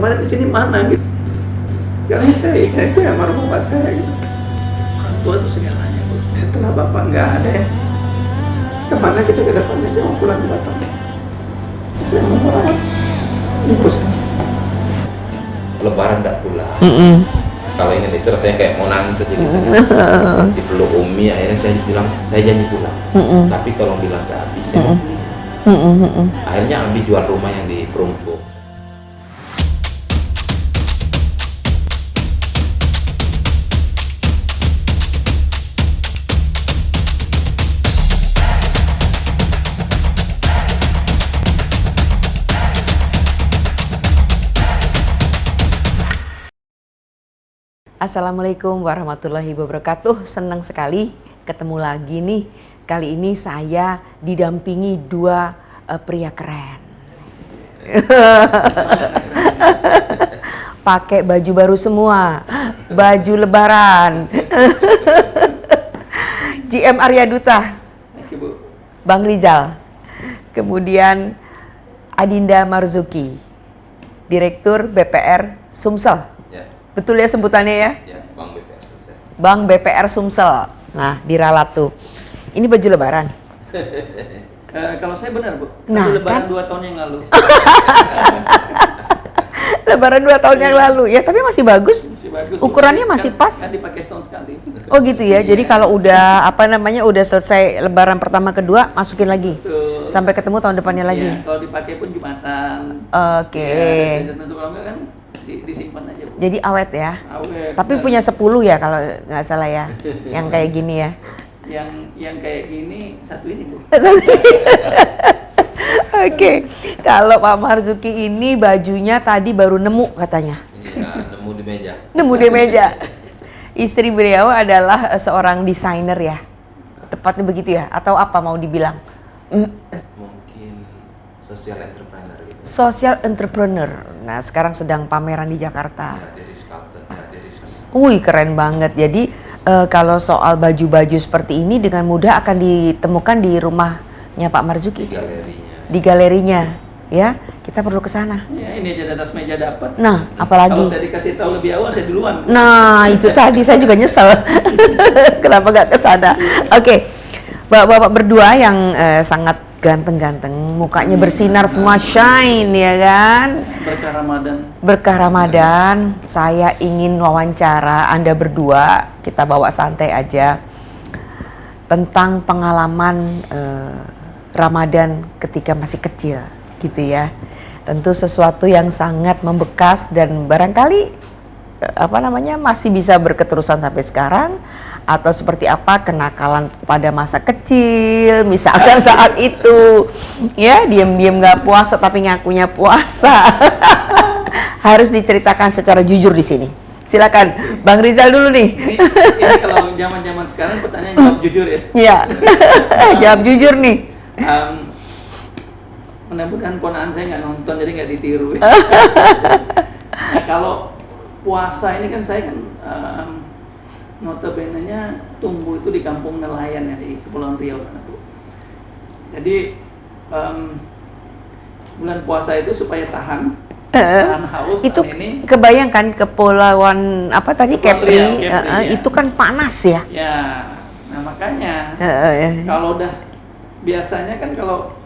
kemarin di sini mana gitu. Karena saya ingat itu ya almarhum bapak saya gitu. Orang tua itu segalanya Bu. Setelah bapak nggak ada ya, kemana kita ke depannya? Saya mau pulang ke Batam. Saya mau merawat ibu saya. Lebaran nggak pulang. Kalau ini itu rasanya kayak mau nangis aja gitu. Dipeluk Umi, akhirnya saya bilang saya janji pulang. Tapi kalau bilang ke Abi saya mau pulang. Akhirnya Abi jual rumah yang di Perumpo. Assalamualaikum warahmatullahi wabarakatuh. Senang sekali ketemu lagi nih. Kali ini saya didampingi dua pria keren. Pakai baju baru semua, baju lebaran. GM Arya Duta, Bang Rizal. Kemudian Adinda Marzuki, Direktur BPR Sumsel. Betul ya sebutannya ya? Ya, Bang BPR Sumsel. Bang BPR Sumsel. Nah, diralat tuh. Ini baju lebaran. Kalau saya benar Bu, Nah, baju lebaran kan? 2 tahun yang lalu. Lebaran 2 tahun yang lalu. Ya, tapi masih bagus. Masih bagus, Bu. Ukurannya masih pas. Kan dipakai setahun sekali. Oh gitu ya. Jadi kalau udah udah selesai lebaran pertama kedua, masukin lagi. Betul. Sampai ketemu tahun depannya lagi. Iya, kalau dipakai pun Jumatan. Oke. Ya, dan tentu kalau enggak kan disimpan aja Bu. Jadi awet ya. Awet. Tapi benar. punya 10 ya kalau nggak salah ya. Yang kayak gini ya. Yang kayak gini satu ini Bu. Oke, kalau Pak Marzuki ini bajunya tadi baru nemu katanya. Iya, nemu di meja. Nemu di meja. Istri beliau adalah seorang desainer ya. Tepatnya begitu ya? Atau apa mau dibilang? Mungkin social entrepreneur gitu. Social entrepreneur. Nah, sekarang sedang pameran di Jakarta. Nggak dari sculptor, nggak dari Wih, keren banget. Jadi kalau soal baju-baju seperti ini dengan mudah akan ditemukan di rumahnya Pak Marzuki. galerinya. Di galerinya, ya. Kita perlu ke sana. Ya, ini aja di atas meja dapat. Nah, apalagi? Kalau saya dikasih tahu lebih awal saya duluan. Nah, itu tadi saya juga nyesel. Kenapa nggak ke sana? Oke, bapak-bapak berdua yang sangat ganteng-ganteng, mukanya bersinar semua shine ya kan? Berkah Ramadan. Berkah Ramadan, saya ingin wawancara Anda berdua, kita bawa santai aja, tentang pengalaman Ramadan ketika masih kecil, gitu ya. Tentu sesuatu yang sangat membekas dan barangkali masih bisa berketerusan sampai sekarang, atau seperti apa kenakalan pada masa kecil, misalkan saat itu ya diam-diam nggak puasa tapi ngakunya puasa. Harus diceritakan secara jujur di sini. Silakan Bang Rizal dulu nih. Ini kalau zaman-zaman sekarang pertanyaan jawab jujur ya. Iya. Jawab jujur nih. Mudah-mudahan ponaan saya nggak nonton jadi nggak ditiru. Nah, kalau puasa ini kan saya kan notabene-nya tumbuh itu di kampung nelayan ya di Kepulauan Riau sana tuh. Jadi bulan puasa itu supaya tahan haus. Itu tahan ini. kebayangkan kepulauan apa tadi Kepulauan Kepri, Riau, Kepri, ya. itu kan panas ya. Ya, nah makanya kalau udah biasanya kan kalau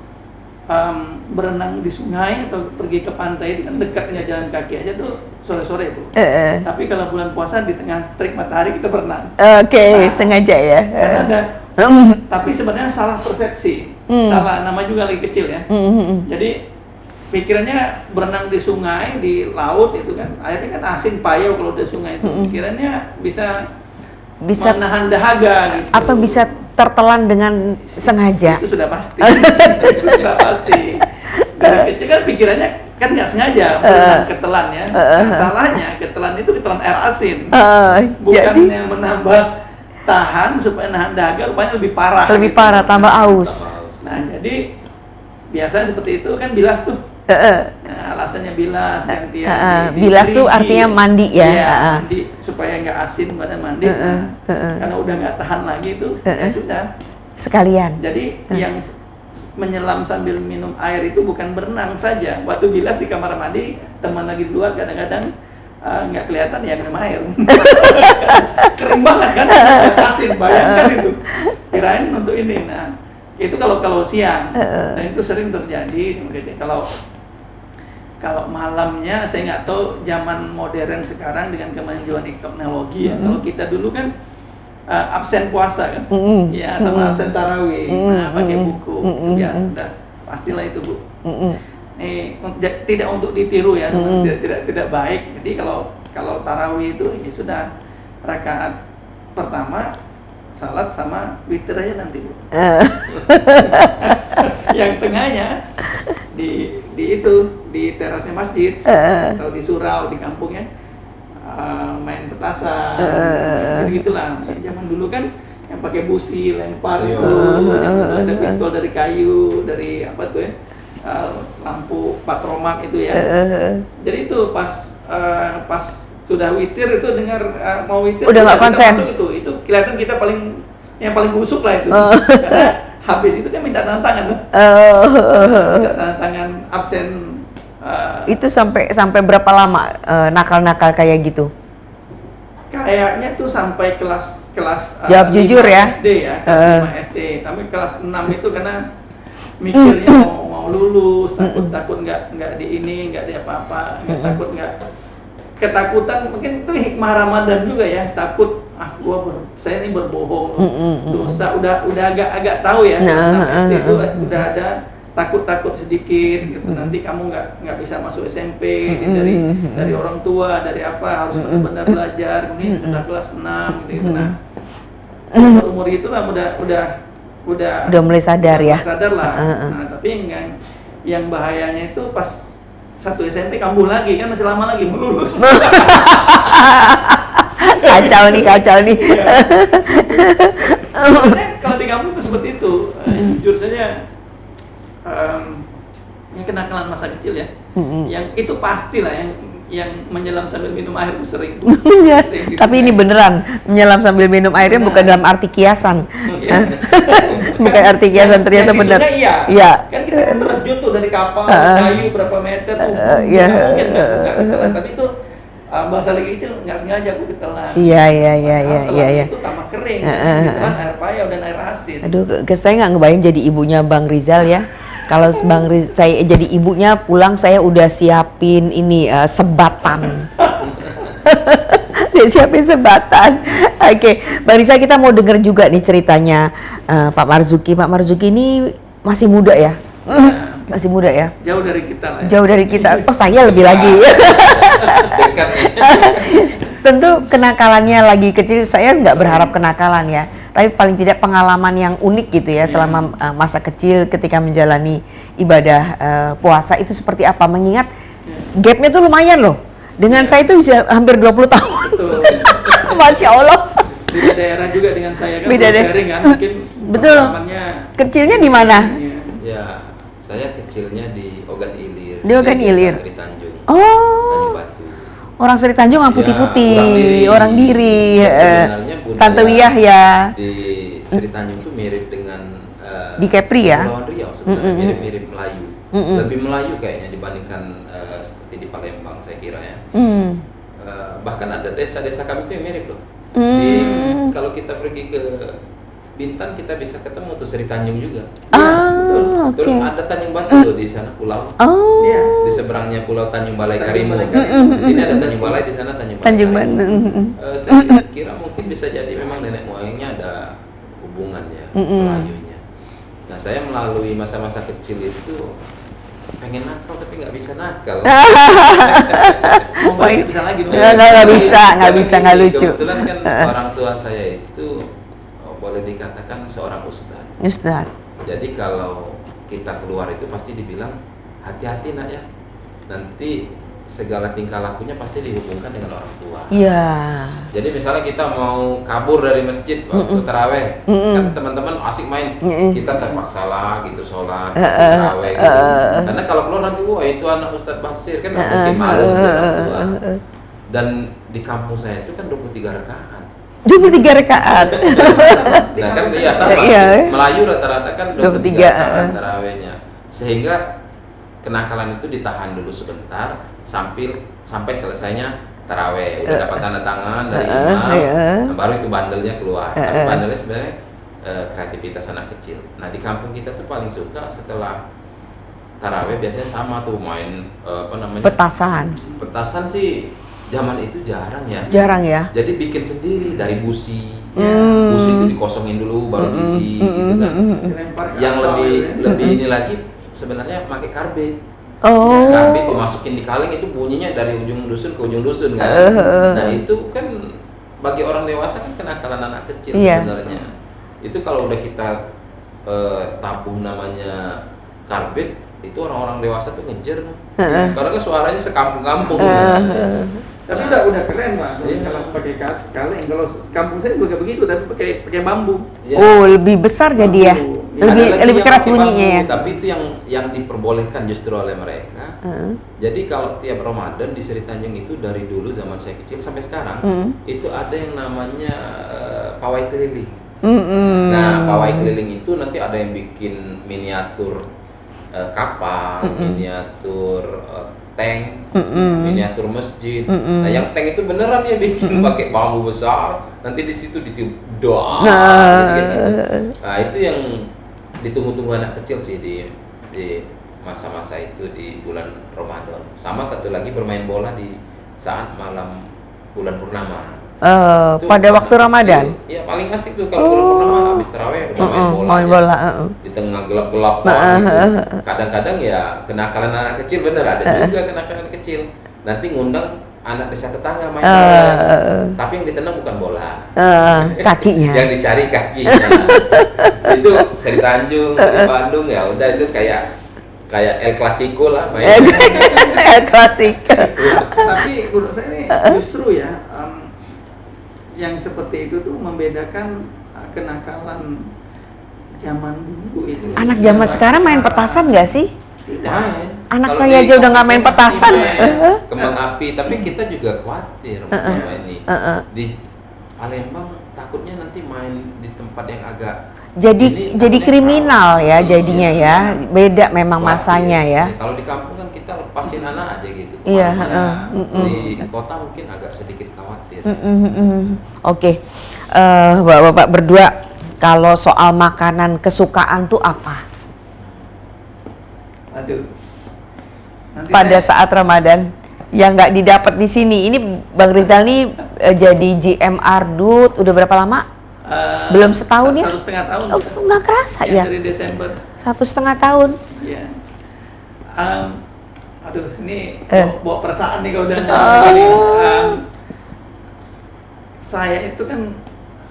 berenang di sungai atau pergi ke pantai itu kan dekatnya jalan kaki aja tuh sore-sore Bu. Tapi kalau bulan puasa di tengah terik matahari kita berenang. Oke, sengaja ya. Kan ada. Tapi sebenarnya salah persepsi, salah nama juga lagi kecil ya. Jadi pikirannya berenang di sungai, di laut itu kan, akhirnya kan asin payau kalau di sungai itu. Pikirannya bisa menahan dahaga gitu. Atau bisa tertelan dengan sengaja. Itu sudah pasti. Itu sudah pasti. Dari kecil kan pikirannya kan nggak sengaja berenang ketelan ya. Nah, salahnya ketelan itu ketelan air asin. Bukannya menambah tahan supaya nahan dahaga, rupanya lebih parah. Lebih gitu. parah, tambah aus. Nah, jadi biasanya seperti itu kan bilas tuh. Nah, alasannya bilas yang bilas tuh artinya mandi ya. Iya, mandi supaya nggak asin badan mandi. Karena udah nggak tahan lagi tuh, ya sudah. Sekalian. Jadi yang menyelam sambil minum air itu bukan berenang saja. Waktu bilas di kamar mandi, teman lagi di luar kadang-kadang nggak kelihatan ya minum air. Kering banget kan, asin, bayangkan itu. Kirain untuk ini. Nah, itu kalau siang, dan itu sering terjadi. Kalau malamnya saya nggak tahu zaman modern sekarang dengan kemajuan teknologi ya. Kalau kita dulu kan absen puasa kan, ya sama absen tarawih, nah pakai buku, itu biasa, udah pastilah itu Bu. Tidak untuk ditiru ya, tidak baik. Jadi kalau tarawih itu ya sudah rakaat pertama salat sama witir aja nanti Bu. Yang tengahnya di terasnya masjid atau di surau di kampungnya main petasan, gitulah. Zaman dulu kan yang pakai busi lempar itu, ada pistol dari kayu, dari apa tuh ya, lampu patromak itu ya. Jadi itu pas sudah witir itu dengar mau witir udah nggak konsen itu kelihatan kita yang paling busuk lah itu. Karena habis itu kan minta tanda tangan tuh. Minta tanda tangan absen. Itu sampai berapa lama nakal-nakal kayak gitu? Kayaknya tuh sampai kelas jawab jujur ya. SD ya, kelas 5 SD. Tapi kelas 6 itu karena mikirnya mau lulus, takut nggak di apa-apa, takut ketakutan, mungkin itu hikmah Ramadan juga ya, takut saya ini berbohong dosa, udah agak tahu ya. SD itu udah ada takut sedikit gitu. Nanti kamu nggak bisa masuk SMP dari orang tua, dari apa, harus benar belajar. Mungkin udah kelas 6 gitu. Nah, umur itulah udah mulai sadar ya. Sadar lah. Nah, tapi yang bahayanya itu pas satu SMP kambuh lagi, kan masih lama lagi mau lulus. Kacau nih. Kalau di kampung itu seperti itu. Jujur saja, yang kenakalan masa kecil ya, yang itu pastilah yang menyelam sambil minum air itu sering. Tapi ini beneran menyelam sambil minum airnya bukan dalam arti kiasan. Bukan arti kiasan, ternyata benar. Iya. Kan kita kan terjun tuh dari kapal kayu berapa meter tuh. Mungkin tapi itu bahasa lagi kecil nggak sengaja aku ditelan. Iya. Itu tambah kering, ditelan air payau dan air asin. Aduh, saya nggak ngebayang jadi ibunya Bang Rizal ya. Kalau saya jadi ibunya, pulang saya udah siapin ini sebatan. Dia siapin sebatan. Oke, Bang Rizal, kita mau dengar juga nih ceritanya Pak Marzuki. Pak Marzuki ini masih muda ya? Masih muda ya? Jauh dari kita lah ya. Jauh dari kita. Oh, saya lebih lagi. Dekat nih. Tentu kenakalannya lagi kecil, saya nggak berharap kenakalan ya. Tapi paling tidak pengalaman yang unik gitu ya selama masa kecil ketika menjalani ibadah puasa itu seperti apa? Mengingat gapnya tuh lumayan loh. Dengan saya itu bisa hampir 20 tahun. Betul. Masya Allah. Beda daerah juga dengan saya kan. Beda sharing kan. Mungkin betul. Kecilnya di mana? Ya, saya kecilnya di Ogan Ilir. Di Ogan Ilir. Sri Tanjung. Oh. Tanjung Batu. Orang Sri Tanjung yang putih-putih, orang diri. Tante budaya Wiyah ya. Di Sri Tanjung itu mirip dengan di Kepri ya. Kepulauan Riau sebenarnya, mirip-mirip Melayu. Lebih Melayu kayaknya dibandingkan seperti di Palembang saya kira ya. Bahkan ada desa-desa kami itu yang mirip loh. Kalau kita pergi ke Bintan kita bisa ketemu tuh Sri Tanjung juga. Terus ada Tanjung Batu loh di sana pulau. Di seberangnya Pulau Tanjung Balai Karimun. Di sini ada Tanjung Balai, di sana Tanjung Balai. Saya kira mungkin bisa jadi memang nenek moyangnya ada hubungannya Melayunya. Nah, saya melalui masa-masa kecil itu pengen nakal tapi nggak bisa nakal. Mau balik bisa lagi. Nggak bisa, nggak lucu. Kebetulan kan orang tua saya itu boleh dikatakan seorang ustadz. Jadi kalau kita keluar itu pasti dibilang hati-hati nak ya. Nanti segala tingkah lakunya pasti dihubungkan dengan orang tua. Iya. Jadi misalnya kita mau kabur dari masjid waktu taraweh, kan teman-teman asik main, kita terpaksa lah gitu sholat, asik taraweh gitu. Karena kalau keluar nanti, wah itu anak Ustadz Basir kan mungkin malu dengan orang tua. Dan di kampung saya itu kan 23 rakaat. 23 rakaat. Nah kan iya sama. Iya. Melayu rata-rata kan 23 rakaat tarawihnya. Sehingga kenakalan itu ditahan dulu sebentar sampai selesainya tarawih. Udah dapat tanda tangan dari imam, nah, baru itu bandelnya keluar. Tapi bandelnya sebenarnya kreativitas anak kecil. Nah di kampung kita tuh paling suka setelah tarawih biasanya sama tuh main Petasan. Petasan sih zaman itu jarang ya. Jarang ya. Jadi bikin sendiri dari busi. Busi itu dikosongin dulu baru diisi gitu kan. Yang lebih ini lagi sebenarnya pakai karbit. Oh. Karbit dimasukin di kaleng itu bunyinya dari ujung dusun ke ujung dusun kan. Nah itu kan bagi orang dewasa kan kenakalan anak kecil sebenarnya. Itu kalau udah kita tabuh namanya karbit, itu orang-orang dewasa tuh ngejer. Karena kan suaranya sekampung-kampung. Tapi udah keren Pak. Kalau pakai kaleng, kalau kampung saya juga begitu, tapi pakai bambu. Ya. Oh, lebih besar jadi ya. Lebih keras bunyinya ya. Tapi itu yang diperbolehkan justru oleh mereka. Jadi kalau tiap Ramadan di Seri Tanjung itu dari dulu zaman saya kecil sampai sekarang itu ada yang namanya pawai keliling. Nah, pawai keliling itu nanti ada yang bikin miniatur kapal, miniatur tank, miniatur masjid. Nah, yang tank itu beneran ya bikin pakai bambu besar, nanti di situ ditiup doa. Gitu. Nah, itu yang ditunggu-tunggu anak kecil sih di masa-masa itu di bulan Ramadan. Sama satu lagi bermain bola di saat malam bulan purnama. Pada waktu Ramadan? Iya, paling asik tuh kalau bulan purnama habis tarawih main bola. Di tengah gelap-gelap gitu. Kadang-kadang ya kenakalan anak kecil bener ada juga kenakalan kecil. Nanti ngundang anak desa tetangga main bola. Tapi yang ditendang bukan bola. Kakinya. Yang dicari kakinya. Itu Seri Tanjung, Seri Bandung ya udah itu kayak El Clasico lah main. El Clasico. Tapi menurut saya ini justru ya yang seperti itu tuh membedakan kenakalan zaman dulu itu. Anak zaman sekarang main petasan nggak sih? Tidak. Anak saya aja udah nggak main petasan. Kembang api, tapi kita juga khawatir ini. Di Palembang takutnya nanti main di tempat yang agak jadi kriminal ya jadinya ya. Beda memang masanya ya. Kalau di kampung kan kita lepasin anak aja gitu. Iya. Di kota mungkin agak sedikit khawatir. Oke, bapak-bapak berdua, kalau soal makanan kesukaan tuh apa? Aduh. Pada saat Ramadan yang nggak didapat di sini. Ini Bang Rizal nih jadi GM Ardut udah berapa lama? Belum setahun ya? 1,5 tahun. Oh, nggak kerasa ya? Dari Desember. 1,5 tahun. Iya. Aduh, ini bawa perasaan nih kalau udah saya itu kan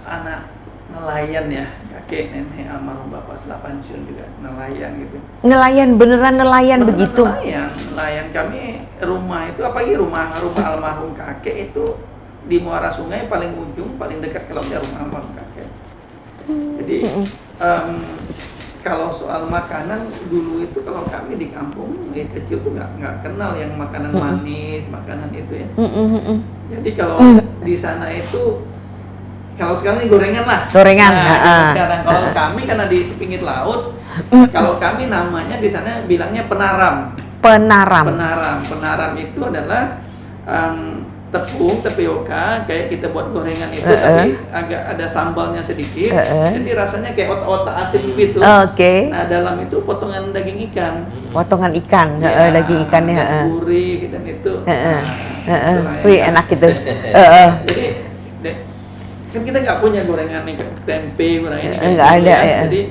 anak nelayan ya, kakek nenek almarhum bapak setelah pensiun juga nelayan gitu. Nelayan, beneran nelayan begitu? Nelayan kami rumah itu, apalagi rumah almarhum kakek itu di muara sungai paling ujung, paling dekat kalau dia rumah almarhum kakek. Jadi kalau soal makanan dulu itu kalau kami di kampung kecil tuh nggak kenal yang makanan manis, makanan itu ya. Jadi kalau di sana itu kalau sekarang ini gorengan lah. Gorengan. Nah, sekarang kalau kami karena di pinggir laut, kalau kami namanya di sana bilangnya penaram. Penaram itu adalah tepung tapioka kayak kita buat gorengan itu tapi agak ada sambalnya sedikit. Jadi rasanya kayak otak-otak asin gitu. Oke. Nah, dalam itu potongan daging ikan. Potongan ikan, daging ikannya. Gurih dan itu. Enak gitu. Jadi kan kita nggak punya gorengan yang tempe, gorengan ini nggak ada ya. Jadi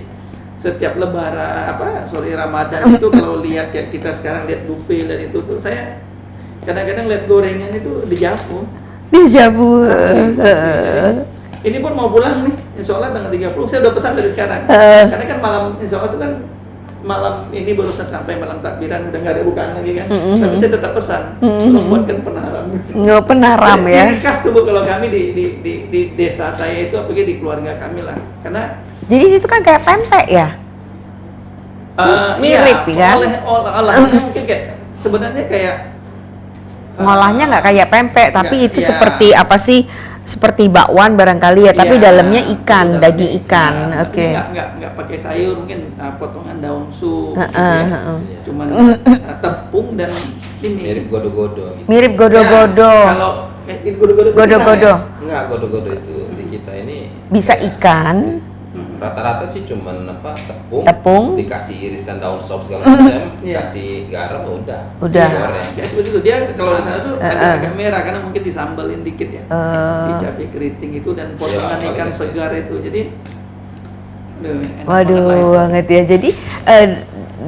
setiap lebaran Ramadan itu kalau lihat kayak kita sekarang lihat buffet dan itu tuh saya kadang-kadang lihat gorengan itu dijamu. Ini pun mau pulang nih, insya Allah tanggal 30 saya udah pesan dari sekarang. Karena kan malam insya Allah itu kan malam ini baru saya sampai malam takbiran udah nggak ada bukaan lagi kan. Tapi saya tetap pesan tolong buatkan penaram. Penaram ya. Ciri khas tuh Bu kalau kami di desa saya itu apalagi di keluarga kami lah. Karena jadi itu kan kayak pempek ya? Mirip kan? Olahnya mungkin kayak sebenarnya kayak ngolahnya nggak kayak pempek tapi itu seperti apa sih seperti bakwan barangkali ya, tapi Iya, dalamnya ikan, dalamnya daging ikan. tapi Oke. nggak pakai sayur, mungkin potongan daun sup, gitu Heeh, ya. heeh. Cuman tepung dan ini. Mirip godo-godo gitu. Mirip godo-godo. Ya, kalau godo-godo itu Godo-godo. pisang ya? Enggak, godo-godo itu di kita ini Bisa kayak- ikan. Rata-rata sih cuman Tepung. dikasih irisan daun sop segala macam, Iya. kasih garam udah. Udah. Digoreng. Ya seperti itu, dia kalau di sana tuh agak merah karena mungkin disambalin dikit ya, di cabai keriting itu dan potongan Ya, ikan apalagi segar itu, jadi aduh, enak Waduh, banget lah itu. banget ya. Jadi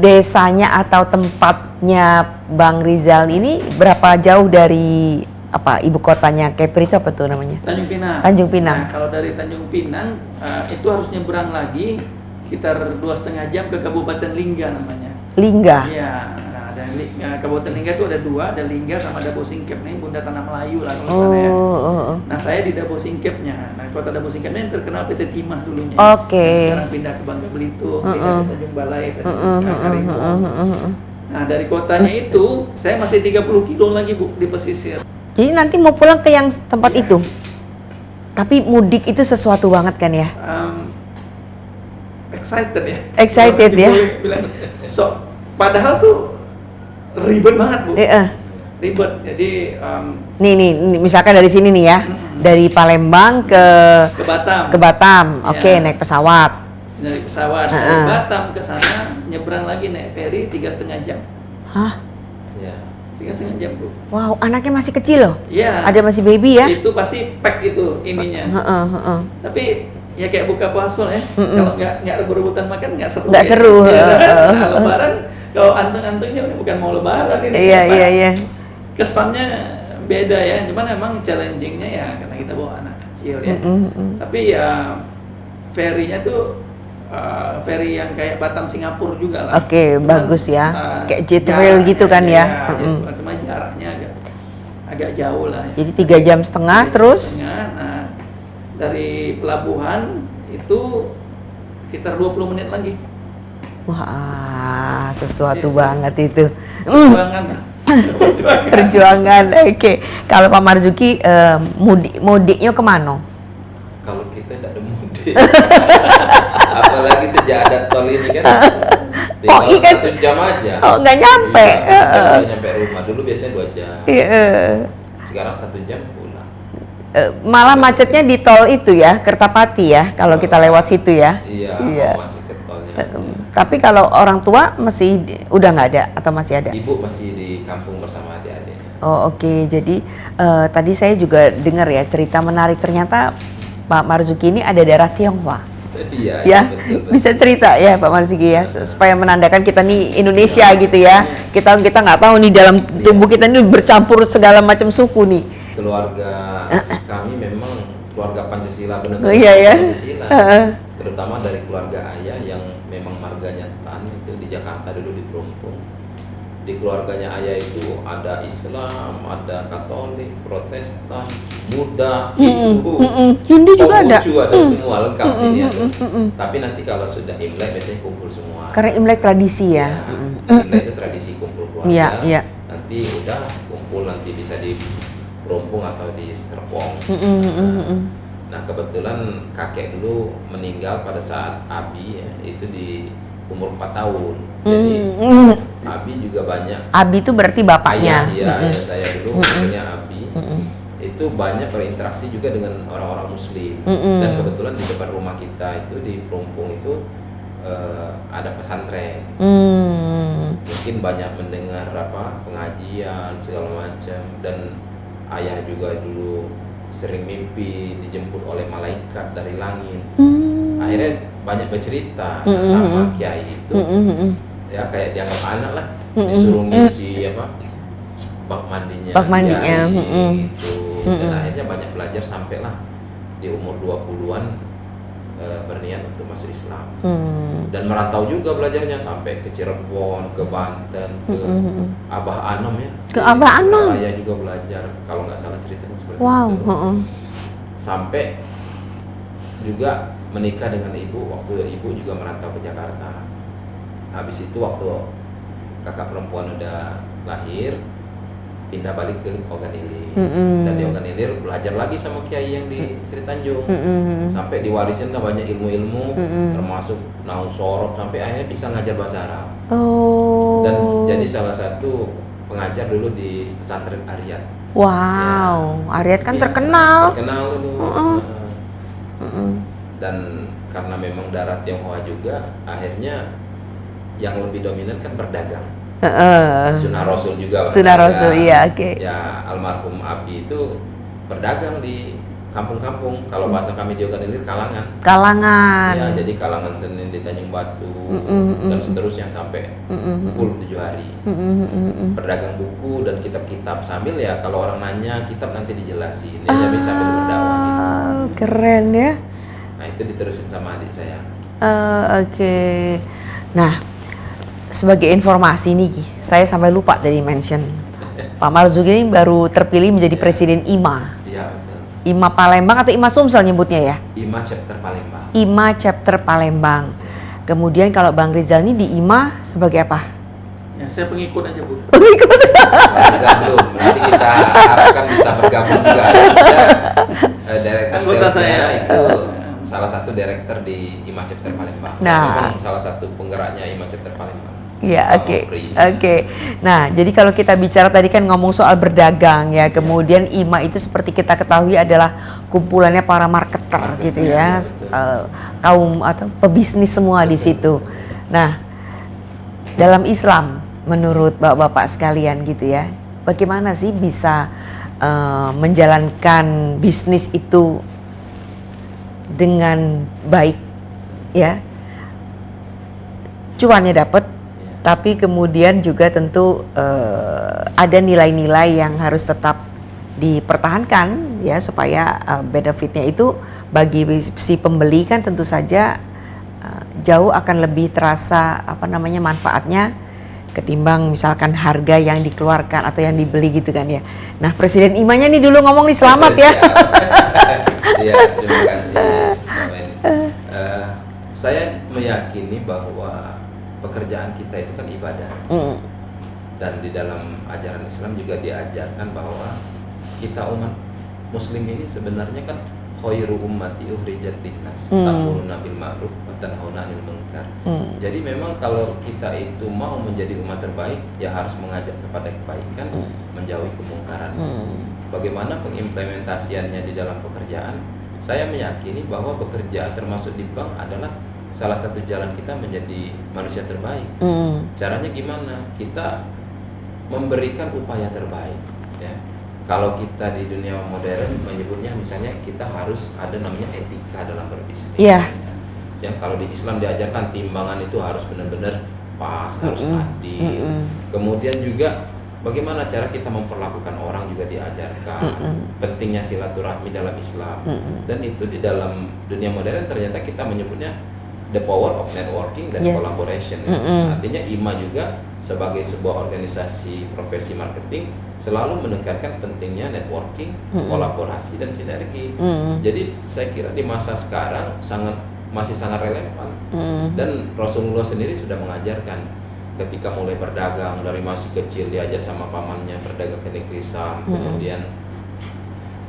desanya atau tempatnya Bang Rizal ini berapa jauh dari apa ibu kotanya Kepri itu apa tuh namanya? Tanjung Pinang. Tanjung Pinang. Nah, kalau dari Tanjung Pinang itu harus nyebrang lagi sekitar 2,5 jam ke Kabupaten Lingga namanya. Lingga. Iya, nah, Kabupaten Lingga itu ada dua, ada Lingga sama Dabo Singkep nih, Bunda Tanah Melayu lah kalau sana ya. Oh. Nah, saya di Dabo Singkepnya. Nah, kota Dabo Singkepnya yang terkenal PT Timah dulunya. Oke. Nah, sekarang pindah ke Bangka Belitung, pindah ke Tanjung Balai, Tanjung Karimun. Nah, dari kotanya itu saya masih 30 kilo lagi Bu di pesisir. Jadi nanti mau pulang ke yang tempat Iya. itu. Tapi mudik itu sesuatu banget kan ya? Excited ya. Excited ya. Bilang, padahal tuh ribet banget Bu. Ribet. Jadi Nih, misalkan dari sini nih ya, dari Palembang ke ke Batam. Oke, Ya. naik pesawat. Dari pesawat dari Batam ke sana nyebrang lagi naik ferry 3,5 jam. Hah? Ya. 3,5 jam Bu. Wow, anaknya masih kecil loh. Iya. Ada masih baby ya? Itu pasti pack itu ininya. Tapi ya kayak buka puasa ya. Kalau nggak rebut-rebutan makan nggak seru. Nggak ya. seru. Iya, nah, Lebaran kalau anteng-antengnya bukan mau Lebaran ini. Iya. Kesannya beda ya. Cuman emang challengingnya ya karena kita bawa anak kecil ya. Tapi ya ferry-nya tuh ferry yang kayak Batam Singapura juga lah. Oke, Cuman, bagus ya. Kayak jet rail gitu kan ya. Cuma jaraknya agak jauh lah. Ya. Jadi 3,5 jam terus. Nah, dari pelabuhan itu sekitar 20 menit lagi. Wah, sesuatu banget itu. Perjuangan. Perjuangan. Oke. Kalau Pak Marzuki mudiknya kemana? Kalau kita tidak ada mudik, apalagi sejak ada tol ini kan, tinggal ikan. 1 jam aja. Oh, nggak nyampe. Iya, 1 jam udah nyampe rumah. Dulu biasanya 2 jam. Iya. Sekarang 1 jam pulang. Malah macetnya di tol itu ya, Kertapati ya, kalau kita lewat situ ya. Iya. Mau masuk ke tolnya. Tapi kalau orang tua masih udah nggak ada atau masih ada? Ibu masih di kampung bersama adik-adik. Oh oke. Jadi tadi saya juga dengar ya cerita menarik, ternyata Pak Marzuki ini ada darah Tionghoa. Iya, Ya, betul. bisa cerita ya Pak Marzuki ya, supaya menandakan kita nih Indonesia gitu ya. Kita nggak tahu nih dalam tubuh kita ini bercampur segala macam suku nih. Keluarga kami memang keluarga Pancasila, benar-benar Oh, iya, ya. Pancasila. Terutama dari keluarga ayah yang memang marganya Tan itu di Jakarta dulu di Perumpung. Di keluarganya ayah itu ada Islam, ada Katolik, Protestan, Buddha, Hindu, Hindu juga ada. Konghucu ada semua lengkap ini ada. Tapi nanti kalau sudah Imlek biasanya kumpul semua. Karena Imlek tradisi ya. Imlek itu tradisi kumpul keluarga. Iya, iya. Nanti udah kumpul, nanti bisa di Perumpung atau di Serpong. Nah kebetulan kakek dulu meninggal pada saat Abi ya, itu di umur 4 tahun. Jadi Abi juga banyak. Abi itu berarti bapaknya. Ayah saya dulu namanya Abi. Itu banyak berinteraksi juga dengan orang-orang Muslim. Dan kebetulan di depan rumah kita itu di Perumpung itu ada pesantren. Mungkin banyak mendengar pengajian segala macam, dan ayah juga dulu sering mimpi dijemput oleh malaikat dari langit. Akhirnya banyak bercerita sama kiai itu. Ya kayak dianggap anak lah, disuruh ngisi bak mandinya kiai gitu. Dan akhirnya banyak belajar sampailah di umur 20-an berniat untuk masuk Islam. Dan merantau juga belajarnya sampai ke Cirebon, ke Banten, ke Abah Anom ya. Ke Abah Anom. Ayah juga belajar, kalau nggak salah ceritanya seperti Wow. itu. Sampai juga menikah dengan ibu, waktu ibu juga merantau ke Jakarta. Habis itu waktu kakak perempuan udah lahir, pindah balik ke Ogan Ilir. Dan di Ogan Ilir belajar lagi sama kiai yang di Sri Tanjung. Sampai diwarisin lah banyak ilmu-ilmu, termasuk nahu sorok, sampai akhirnya bisa ngajar bahasa Arab. Dan jadi salah satu pengajar dulu di pesantren Ariyat. Wow, Ya, Ariyat kan iya, terkenal. Terkenal itu. Dan karena memang darah Tionghoa juga, akhirnya yang lebih dominan kan berdagang. Sunnah Rasul juga. Sunnah Rasul, iya, oke. Ya, almarhum Abi itu berdagang di kampung-kampung. Kalau bahasa kami di Ogan Ilir kalangan. Kalangan. Ya, jadi kalangan Senin di Tanjung Batu dan seterusnya sampai 7 hari. Berdagang buku dan kitab-kitab sambil ya kalau orang nanya kitab nanti dijelasin. Ya bisa sambil berdakwah gitu. Keren ya. Nah, itu diterusin sama adik saya. Oke. Nah, sebagai informasi nih, saya sampai lupa tadi mention. Pak Marzuki ini baru terpilih menjadi presiden IMA. Iya, betul. IMA Palembang atau IMA Sumsel nyebutnya ya? IMA chapter Palembang. IMA chapter Palembang. Kemudian kalau Bang Rizal ini di IMA sebagai apa? Ya, saya pengikut aja, Bu. Rizal belum. Nanti kita harapkan bisa bergabung juga. Director Anggota salesnya saya itu salah satu director di IMA chapter Palembang. Nah. Memang salah satu penggeraknya IMA chapter Palembang. Iya, Sama oke. free. Oke. Nah, jadi kalau kita bicara tadi kan ngomong soal berdagang ya, kemudian IMA itu seperti kita ketahui adalah kumpulannya para marketer gitu ya, kaum atau pebisnis semua di situ. Nah, dalam Islam menurut bapak-bapak sekalian gitu ya, bagaimana sih bisa menjalankan bisnis itu dengan baik ya? Cuannya dapat, tapi kemudian juga tentu ada nilai-nilai yang harus tetap dipertahankan ya supaya benefitnya itu bagi si pembeli kan tentu saja jauh akan lebih terasa manfaatnya ketimbang misalkan harga yang dikeluarkan atau yang dibeli gitu kan ya. Nah, Presiden IMA-nya nih dulu ngomong nih selamat ya. Iya, terima kasih. Saya meyakini bahwa pekerjaan kita itu kan ibadah. Dan di dalam ajaran Islam juga diajarkan bahwa kita umat muslim ini sebenarnya kan khairu ummati ukhrijat linnas, ta'muruna bil ma'ruf wa tanhauna 'anil munkar. Jadi memang kalau kita itu mau menjadi umat terbaik ya harus mengajak kepada kebaikan, menjauhi kemungkaran. Bagaimana pengimplementasiannya di dalam pekerjaan? Saya meyakini bahwa bekerja termasuk di bank adalah salah satu jalan kita menjadi manusia terbaik. Caranya gimana? Kita memberikan upaya terbaik ya. Kalau kita di dunia modern menyebutnya misalnya kita harus ada namanya etika dalam berbisnis. Iya. Yang kalau di Islam diajarkan timbangan itu harus benar-benar pas, harus adil. Kemudian juga bagaimana cara kita memperlakukan orang juga diajarkan. Pentingnya silaturahmi dalam Islam. Dan itu di dalam dunia modern ternyata kita menyebutnya the power of networking dan collaboration. Artinya IMA juga sebagai sebuah organisasi profesi marketing selalu menekankan pentingnya networking, kolaborasi dan sinergi. Jadi saya kira di masa sekarang masih sangat relevan. Dan Rasulullah sendiri sudah mengajarkan ketika mulai berdagang dari masih kecil diajak sama pamannya berdagang ke negeri Sam, kemudian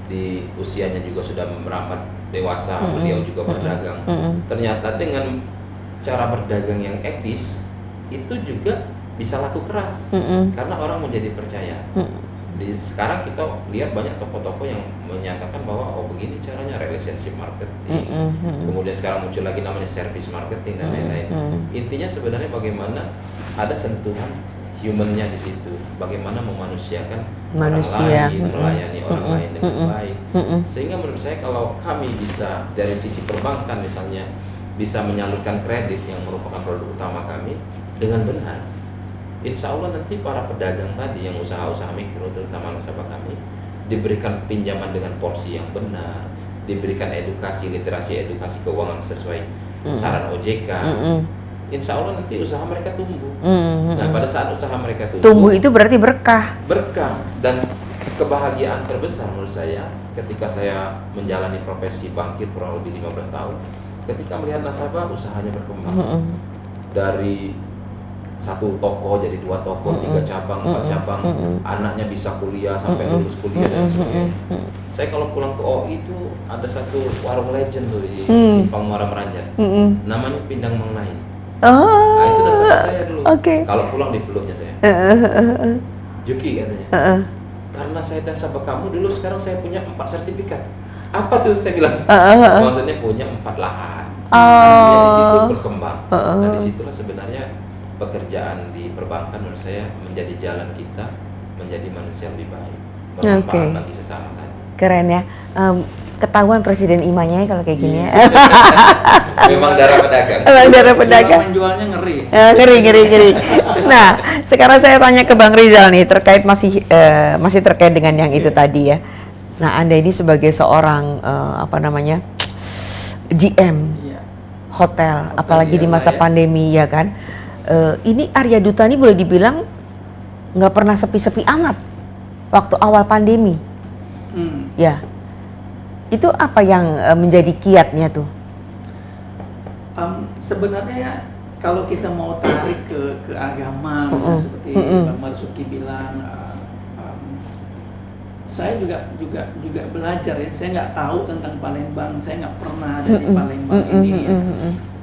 di usianya juga sudah merambat dewasa, beliau juga berdagang. Ternyata dengan cara berdagang yang etis itu juga bisa laku keras, karena orang menjadi percaya. Sekarang kita lihat banyak toko-toko yang menyatakan bahwa oh begini caranya relationship marketing. Kemudian sekarang muncul lagi namanya service marketing dan lain-lain. Intinya sebenarnya bagaimana ada sentuhan humannya di situ, bagaimana memanusiakan manusia, orang lain, melayani orang lain dengan baik. Sehingga menurut saya kalau kami bisa dari sisi perbankan misalnya bisa menyalurkan kredit yang merupakan produk utama kami dengan benar, insya Allah nanti para pedagang tadi yang usaha-usaha mikro terutama nasabah kami diberikan pinjaman dengan porsi yang benar, diberikan literasi edukasi keuangan sesuai saran OJK. Insya Allah nanti usaha mereka tumbuh. Nah, pada saat usaha mereka tumbuh itu berarti berkah. Berkah dan kebahagiaan terbesar menurut saya ketika saya menjalani profesi bankir kurang lebih 15 tahun, ketika melihat nasabah usahanya berkembang dari satu toko jadi 2 toko, 3 cabang, 4 cabang, anaknya bisa kuliah sampai lulus kuliah dan sebagainya. Saya kalau pulang ke OI itu ada satu warung legend tuh di Simpang Muara Meranjat, namanya Pindang Mang Nai. Nah itu dasar saya dulu. Kalau pulang dipeluknya saya. Juki katanya. Karena saya nasabah kamu dulu, sekarang saya punya 4 sertifikat. Apa tuh saya bilang? Maksudnya punya 4 lahan. Artinya di situ berkembang. Nah disitulah sebenarnya pekerjaan di perbankan menurut saya menjadi jalan kita menjadi manusia lebih baik, bermanfaat bagi sesama tadi. Keren ya. Ketahuan Presiden Imanya kalau kayak gini ya. Memang darah pedagang. Memang darah pedagang. Menjualnya ngeri. Ngeri. Nah, sekarang saya tanya ke Bang Rizal nih terkait masih terkait dengan yang itu tadi ya. Nah, Anda ini sebagai seorang GM hotel, apalagi di masa pandemi ya kan. Ini Arya Duta ini boleh dibilang nggak pernah sepi-sepi amat waktu awal pandemi. Ya, itu apa yang menjadi kiatnya tuh? Sebenarnya kalau kita mau tarik ke agama, misalnya seperti Bang Marzuki bilang, saya juga belajar ya. Saya nggak tahu tentang Palembang, saya nggak pernah ada di Palembang ini. Ya.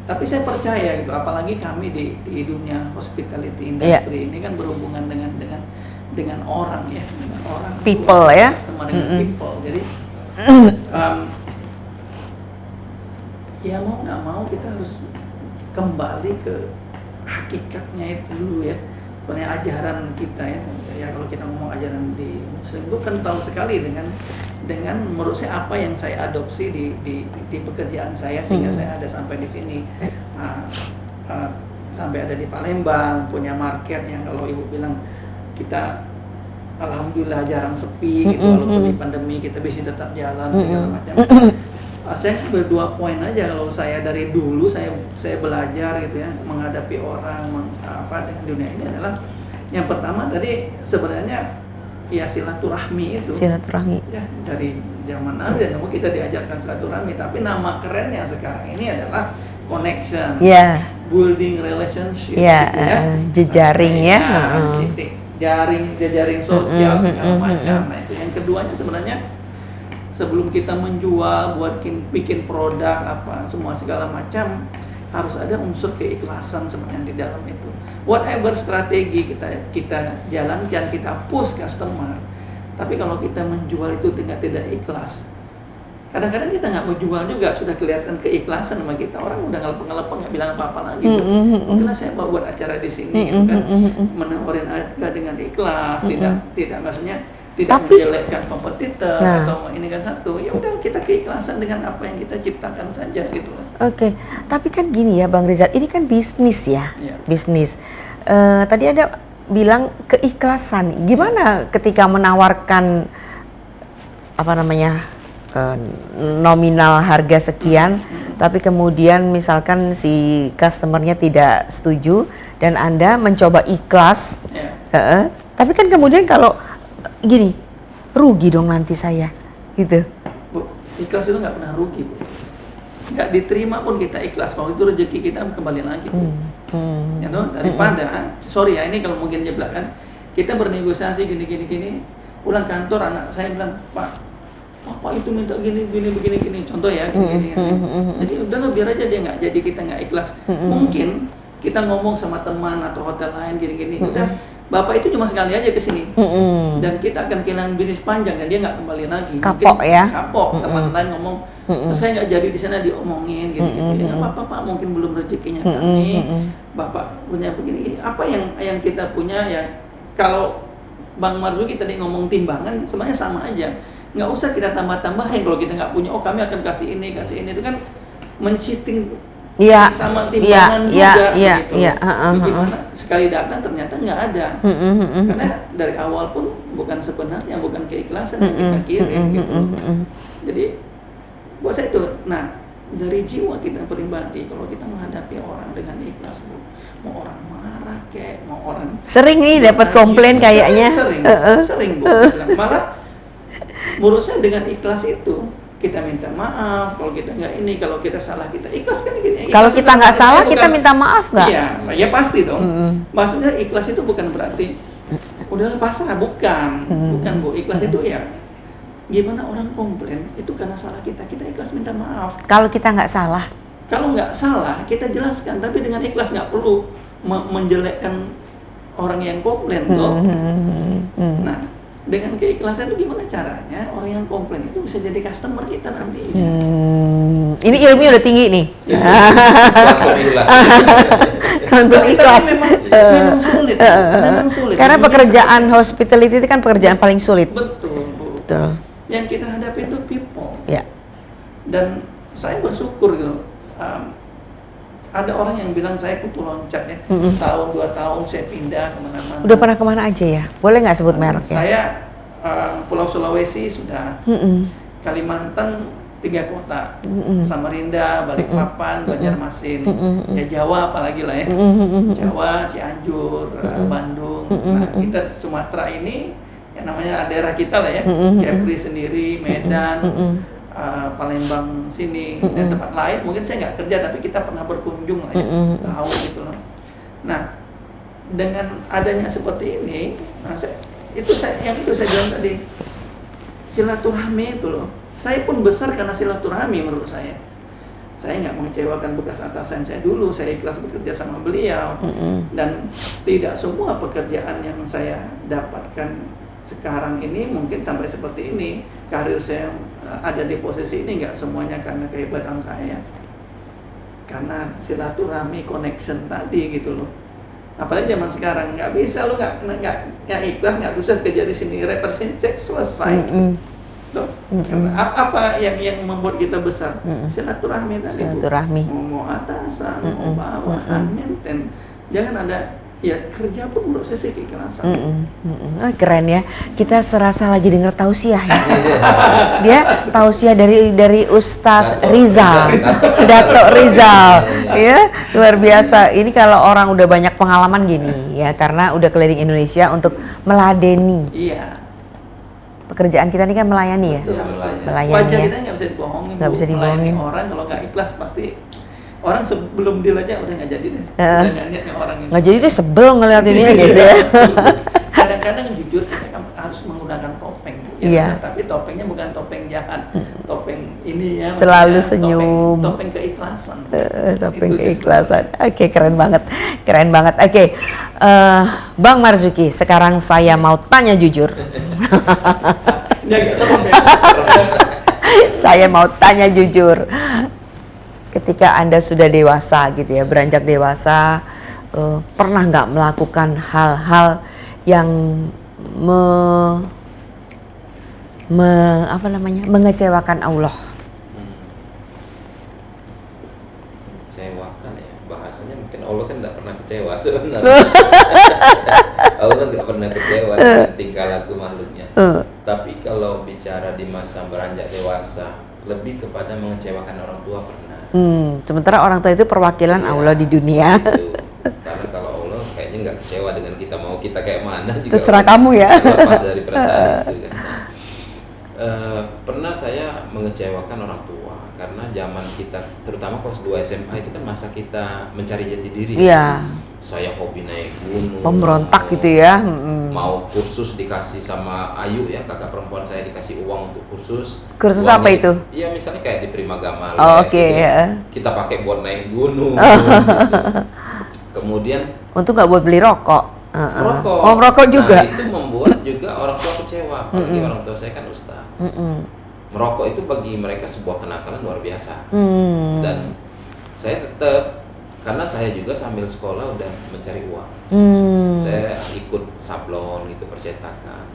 Tapi saya percaya gitu, apalagi kami di dunia hospitality industry ini kan berhubungan dengan orang ya, dengan orang, people ya, customer dengan people. Jadi ya mau nggak mau kita harus kembali ke hakikatnya itu dulu ya. Sebenarnya ajaran kita ya kalau kita ngomong ajaran di Muslim itu kental sekali dengan menurut saya apa yang saya adopsi di pekerjaan saya sehingga saya ada sampai di sini, sampai ada di Palembang, punya market yang kalau ibu bilang kita alhamdulillah jarang sepi gitu, walaupun di pandemi kita bisa tetap jalan segala macam. Saya berdua poin aja, kalau saya dari dulu saya belajar gitu ya menghadapi orang dengan dunia ini adalah yang pertama tadi sebenarnya ya silaturahmi itu. Silaturahmi. Ya, dari zaman Nabi dan kita diajarkan silaturahmi, tapi nama kerennya sekarang ini adalah connection. Building relationship. Jejaring ya. Jejaring sosial segala macam. Nah, itu yang keduanya sebenarnya sebelum kita menjual, bikin produk semua segala macam harus ada unsur keikhlasan sebenarnya di dalam itu. Whatever strategi kita jalankan, kita push customer, tapi kalau kita menjual itu dengan tidak ikhlas, kadang-kadang kita nggak mau jual juga, sudah kelihatan keikhlasan sama kita, orang udah ngelepeng nggak bilang apa-apa lagi. Mungkin saya mau buat acara di sini gitu kan, menawarin harga dengan ikhlas, tidak maksudnya tidak menjelekkan kompetitor atau ini kan satu, ya udah kita keikhlasan dengan apa yang kita ciptakan saja gitu. Tapi kan gini ya Bang Rizal, ini kan bisnis ya, bisnis. Tadi ada bilang keikhlasan, gimana ketika menawarkan nominal harga sekian, tapi kemudian misalkan si customernya tidak setuju dan Anda mencoba ikhlas, tapi kan kemudian kalau gini, rugi dong nanti saya, gitu. Bu, ikhlas itu nggak pernah rugi, Bu. Nggak diterima pun kita ikhlas, kalau itu rezeki kita kembali lagi, Bu. Ya toh, daripada, sorry ya ini kalau mungkin jeblak kan, kita bernegosiasi gini, pulang kantor anak saya bilang, Pak, itu minta gini, contoh ya, gini. Jadi udah biar aja dia nggak, jadi kita nggak ikhlas. Mungkin kita ngomong sama teman atau hotel lain gini, udah. Bapak itu cuma sekali aja ke sini, dan kita akan kehilangan bisnis panjang dan dia nggak kembali lagi. Kapok mungkin, ya? Kapok. Teman lain ngomong, saya nggak jadi di sana diomongin, gitu. Ya nggak apa-apa Pak, mungkin belum rezekinya kami. Bapak punya begini, apa yang kita punya ya? Kalau Bang Marzuki tadi ngomong timbangan, sebenarnya sama aja. Nggak usah kita tambah-tambahin kalau kita nggak punya. Oh kami akan kasih ini itu kan menciting. Sama timbangan juga gitu. Bagaimana sekali datang ternyata nggak ada, karena dari awal pun bukan keikhlasan yang kita kirim gitu. Jadi buat saya itu, nah dari jiwa kita pribadi kalau kita menghadapi orang dengan ikhlas, Bu, mau orang marah mau orang sering nih dapat komplain kayaknya, sering Bu, malah menurut saya dengan ikhlas itu kita minta maaf, kalau kita nggak ini, kalau kita salah kita ikhlas kan gini. Kalau kita nggak salah, kita minta maaf nggak? Iya, ya pasti dong. Maksudnya ikhlas itu bukan berarti udah pasrah, bukan Bu. Ikhlas itu ya gimana orang komplain itu karena salah kita ikhlas minta maaf. Kalau kita nggak salah? Kalau nggak salah kita jelaskan, tapi dengan ikhlas, nggak perlu menjelekkan orang yang komplain toh. Nah, dengan keikhlasan itu gimana caranya orang yang komplain itu bisa jadi customer kita nantinya. Ini ilmunya udah tinggi nih. Untuk ikhlas. Memang sulit. Memang sulit. Karena pekerjaan hospitality itu kan pekerjaan paling sulit. Betul, Bu. Betul. Yang kita hadapi itu people. Ya. Dan saya bersyukur gitu. Ada orang yang bilang saya kutu loncat ya. Tahun 2 tahun saya pindah kemana-mana. Udah pernah kemana aja ya? Boleh nggak sebut merek ya? Saya Pulau Sulawesi sudah, Kalimantan 3 kota, Samarinda, Balikpapan, Banjarmasin, ya Jawa apalagi lah ya, Jawa, Cianjur, Bandung. Nah kita Sumatera ini, yang namanya daerah kita lah ya, Kepri sendiri, Medan, Palembang sini, dan tempat lain. Mungkin saya nggak kerja tapi kita pernah berkunjung lah ya, tahu gitu loh. Nah dengan adanya seperti ini, yang itu saya bilang tadi, silaturahmi itu loh. Saya pun besar karena silaturahmi menurut saya. Saya nggak mengecewakan bekas atasan saya dulu, saya ikhlas bekerja sama beliau. Dan tidak semua pekerjaan yang saya dapatkan sekarang ini mungkin sampai seperti ini. Karir saya ada di posisi ini nggak semuanya karena kehebatan saya. Karena silaturahmi, connection tadi gitu loh. Apalagi zaman sekarang nggak bisa lo nggak ikhlas, nggak bisa kerja di sini, referensi cek selesai. Tuh. Apa yang membuat kita besar? Silaturahmi tadi. Silaturahmi. Mau atasan, mau bawahan, maintain. Jangan ada ya kerja pun prosesnya keikhlasan. Oh, keren ya. Kita serasa lagi denger tausiah ya. Dia tausiah dari Ustaz Rizal, Dato Rizal. Ya, luar biasa. Ini kalau orang udah banyak pengalaman gini ya, karena udah keliling Indonesia untuk meladeni. Iya. Pekerjaan kita ini kan melayani ya. Melayani Wajah ya. kita nggak bisa dibohongin. Nggak bisa dibohongin. Melayani orang kalau nggak ikhlas pasti orang sebelum deal aja udah nggak jadi deh. Udah nggak niat nih orang ini. Nggak jadi deh, sebel ngeliat ini gitu ya. Kadang-kadang jujur kita kan harus menggunakan topeng. Ya, Iya. Tapi topengnya bukan topeng jahat. Topeng ini ya. Selalu maksudnya senyum. Topeng keikhlasan. Topeng Itu sih. keikhlasan. Oke, keren banget. Keren banget. Oke. Bang Marzuki, sekarang saya mau tanya jujur. Ya, agak serem ya. Saya mau tanya jujur. Ketika Anda sudah dewasa gitu ya, beranjak dewasa, pernah nggak melakukan hal-hal yang mengecewakan Allah? Kecewakan ya, bahasanya mungkin Allah kan nggak pernah kecewa sebenarnya. Allah nggak pernah kecewa dengan tingkah laku makhluknya. Tapi kalau bicara di masa beranjak dewasa, lebih kepada mengecewakan orang tua pernah. Sementara orang tua itu perwakilan Iya, Allah di dunia. Itu. Karena kalau Allah kayaknya nggak kecewa dengan kita, mau kita kayak mana juga. Terserah kamu ya. Lepas dari perasaan itu kan. Pernah saya mengecewakan orang tua karena zaman kita, terutama kelas 2 SMA itu kan masa kita mencari jati diri. Iya. Saya hobi naik gunung. Pemberontak gitu ya. Mau kursus dikasih sama Ayu ya, kakak perempuan saya, dikasih uang untuk kursus. Kursus Uangnya, apa itu? Iya, misalnya kayak di Primagama. Oh, oke, ya. Kita pakai buat naik gunung. Gitu. Kemudian Untuk nggak buat beli rokok. merokok. Oh, merokok juga. Nah, itu membuat juga orang tua kecewa. Apalagi orang tua saya kan ustaz. Merokok itu bagi mereka sebuah kenakalan luar biasa. Dan saya tetap, karena saya juga sambil sekolah udah mencari uang. Saya ikut sablon gitu, percetakan.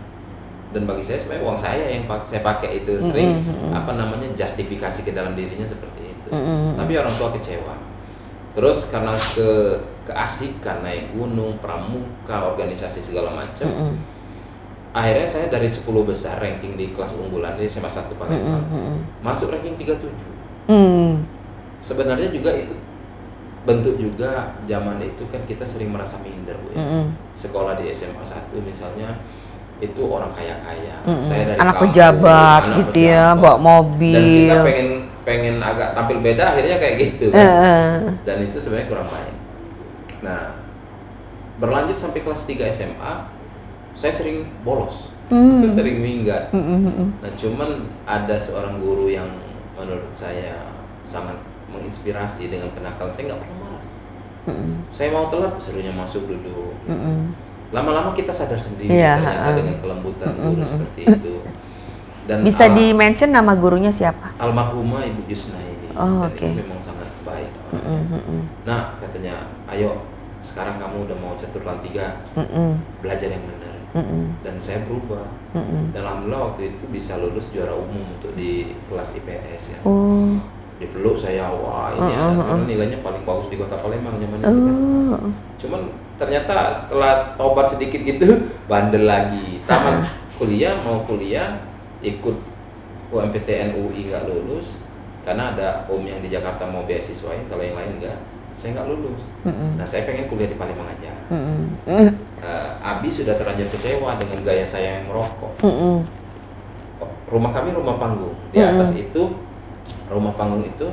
Dan bagi saya sebenarnya uang saya yang saya pakai itu sering justifikasi ke dalam dirinya seperti itu. Tapi orang tua kecewa. Terus karena keasikan naik gunung, pramuka, organisasi segala macam. Akhirnya saya dari 10 besar ranking di kelas unggulan di SMA 1 Palembang, masuk ranking 37. Sebenarnya juga itu bentuk juga zaman itu kan kita sering merasa minder, Bu, ya. Sekolah di SMA 1 misalnya itu orang kaya-kaya. Mm-mm. Saya dari Anak kampung, pejabat anak gitu ya, pejabat. bawa Dan mobil. kita pengen agak tampil beda, akhirnya kayak gitu kan. Dan itu sebenarnya kurang baik. Nah, berlanjut sampai kelas 3 SMA, saya sering bolos, sering minggat. Nah, cuman ada seorang guru yang menurut saya sangat menginspirasi dengan kenakalan. Saya nggak pernah marah. Saya mau telat, suruhnya masuk duduk. Lama-lama kita sadar sendiri ternyata dengan kelembutan guru seperti itu. Dan Bisa di-mention nama gurunya siapa? almarhumah Ibu Yusna ini. Oh, Dan oke. itu memang sangat baik orangnya. Nah, katanya, ayo sekarang kamu udah mau Ceturlang 3, belajar yang benar. Dan saya berubah. Dan alhamdulillah waktu itu bisa lulus juara umum untuk di kelas IPS ya. Dipeluk saya, wah ini karena nilainya paling bagus di kota Palembang zaman itu kan. Cuman ternyata setelah tobat sedikit gitu, bandel lagi. Tamat mau kuliah, ikut UMPTN UI nggak lulus, karena ada om yang di Jakarta mau beasiswain, kalau yang lain enggak, saya nggak lulus. Nah, saya pengen kuliah di Palembang aja. Abi sudah terlanjur kecewa dengan gaya saya yang merokok. Rumah kami rumah panggung, di atas itu rumah panggung itu,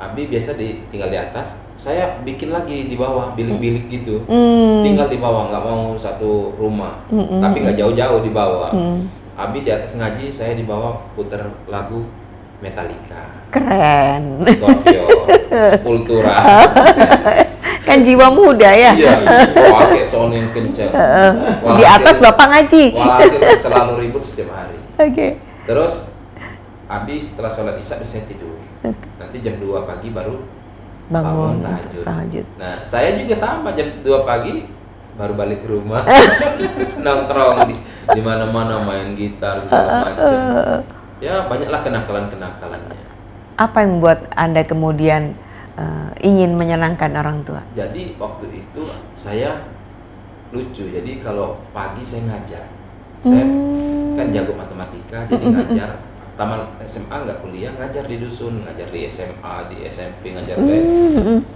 Abi biasa tinggal di atas, saya bikin lagi di bawah, bilik-bilik gitu, tinggal di bawah, nggak mau satu rumah, tapi nggak jauh-jauh di bawah. Abi di atas ngaji, saya di bawah puter lagu Metallica, Keren. Scorpio, Sepultura. Kan jiwa muda ya. Iya, pakai sound yang kenceng. Di atas Bapak ngaji. Walhasil selalu ribut setiap hari. Oke. Terus Abi setelah sholat isya saya tidur. Nanti jam 2 pagi baru Bangun tahajud. tahajud. Nah, saya juga sama, jam 2 pagi baru balik ke rumah. Nongkrong di mana-mana, main gitar segala macam. Ya, banyaklah kenakalannya. Apa yang membuat Anda kemudian ingin menyenangkan orang tua? Jadi waktu itu saya lucu. Jadi kalau pagi saya ngajar. Saya kan jago matematika, jadi ngajar. Taman SMA nggak kuliah, ngajar di dusun, ngajar di SMA, di SMP, ngajar les.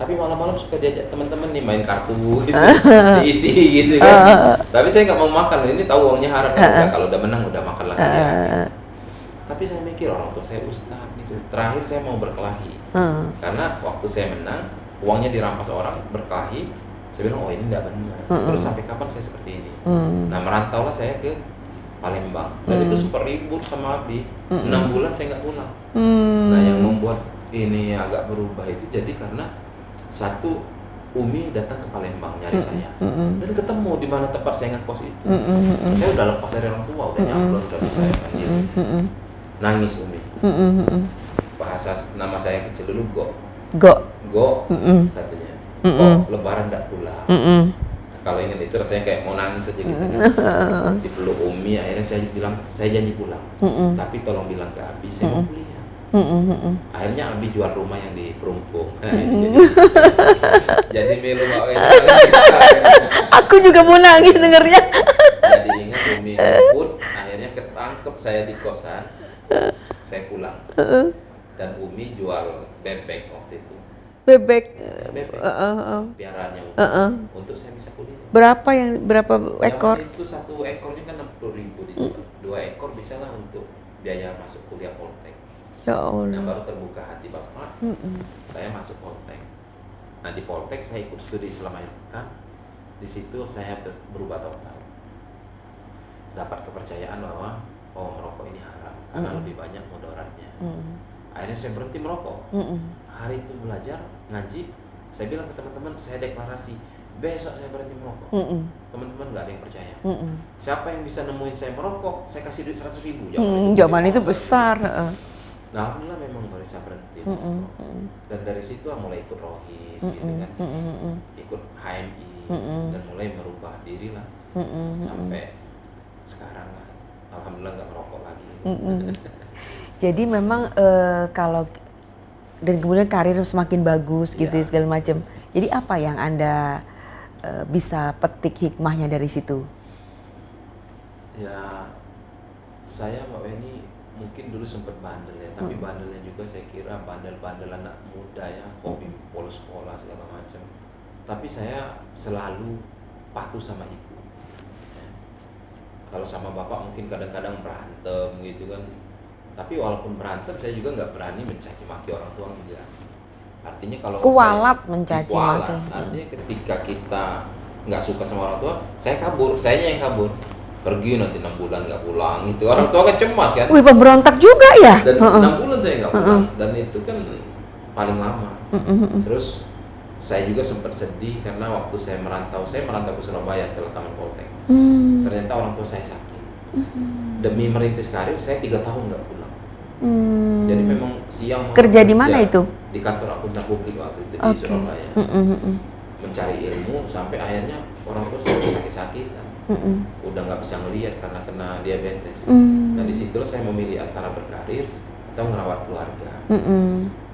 Tapi malam-malam suka diajak teman-teman nih main kartu gitu, diisi gitu kan. Tapi saya nggak mau makan, ini tahu uangnya haram kan. Kalau udah menang udah makan lagi ya. Gitu. Tapi saya mikir orang tua saya ustaz gitu. Terakhir saya mau berkelahi. Karena waktu saya menang, uangnya dirampas orang, berkelahi. Saya bilang, oh ini nggak benar. Terus sampai kapan saya seperti ini? Nah, merantaulah saya ke Palembang, dan itu super ribut sama Abi. 6 bulan saya nggak pulang. Nah, yang membuat ini agak berubah itu jadi karena satu, Umi datang ke Palembang nyari saya, dan ketemu di mana tempat saya ngekos itu. Saya udah lepas dari orang tua, udah nyamplon, udah bisa mandiri. Nangis Umi. Bahasa nama saya kecil dulu Go, katanya. Kok Lebaran nggak pulang? Kalau ingat itu rasanya kayak mau nangis aja gitu kan. Dipeluk Umi, akhirnya saya bilang, saya janji pulang. Tapi tolong bilang ke Abi, saya mau kuliah. Akhirnya Abi jual rumah yang di Perumpung. Jadi milu bawanya. Aku juga mau nangis dengernya. Jadi ingat Umi ngebut, akhirnya ketangkep saya di kosan. Saya pulang. Dan Umi jual bebek waktu itu. Bebek. Piaraannya untuk saya bisa kuliah. Berapa ekor? Yang itu satu ekornya kan 60.000 dijual. 2 ekor bisa lah untuk biaya masuk kuliah Poltek. Ya Allah. Nah, baru terbuka hati Bapak. Saya masuk Poltek. Nah, di Poltek saya ikut studi selama akhir pekan. Di situ saya berubah total. Dapat kepercayaan bahwa merokok ini haram karena lebih banyak mudaratnya. Akhirnya saya berhenti merokok. Hari itu belajar ngaji, saya bilang ke teman-teman, saya deklarasi besok saya berhenti merokok. Teman-teman nggak ada yang percaya. Siapa yang bisa nemuin saya merokok, saya kasih duit 100.000. Zaman itu besar. Nah, alhamdulillah memang baru saya berhenti merokok. Dan dari situ mulai ikut rohis gitu kan, ikut HMI dan mulai merubah diri lah sampai sekarang lah. Alhamdulillah nggak merokok lagi. Jadi memang kalau dan kemudian karir semakin bagus gitu segala macam. Jadi apa yang Anda bisa petik hikmahnya dari situ? Ya, saya Mbak Weni mungkin dulu sempat bandel ya, tapi bandelnya juga saya kira bandel-bandel anak muda ya, hobi bolos sekolah segala macam. Tapi saya selalu patuh sama ibu. kalau sama bapak mungkin kadang-kadang berantem gitu kan. Tapi walaupun berantem saya juga nggak berani mencaci maki orang tua enggak. Artinya kalau Kualat saya mencaci kualat, maki. artinya ketika kita nggak suka sama orang tua, saya kabur, sayanya yang kabur. Pergi nanti 6 bulan nggak pulang gitu. Orang tua kan cemas kan. Wih, pemberontak juga ya. Dan 6 bulan saya nggak pulang dan itu kan paling lama. Terus saya juga sempat sedih karena waktu saya merantau ke Surabaya setelah tamat Poltek. Ternyata orang tua saya sakit. Demi merintis karir saya 3 tahun nggak pulang. Jadi memang siang Kerja di mana itu? Di kantor akuntan publik waktu itu di Surabaya. Mencari ilmu sampai akhirnya orang tua saya sakit-sakitan. Udah nggak bisa ngelihat karena kena diabetes. Nah disitulah saya memilih antara berkarir atau merawat keluarga.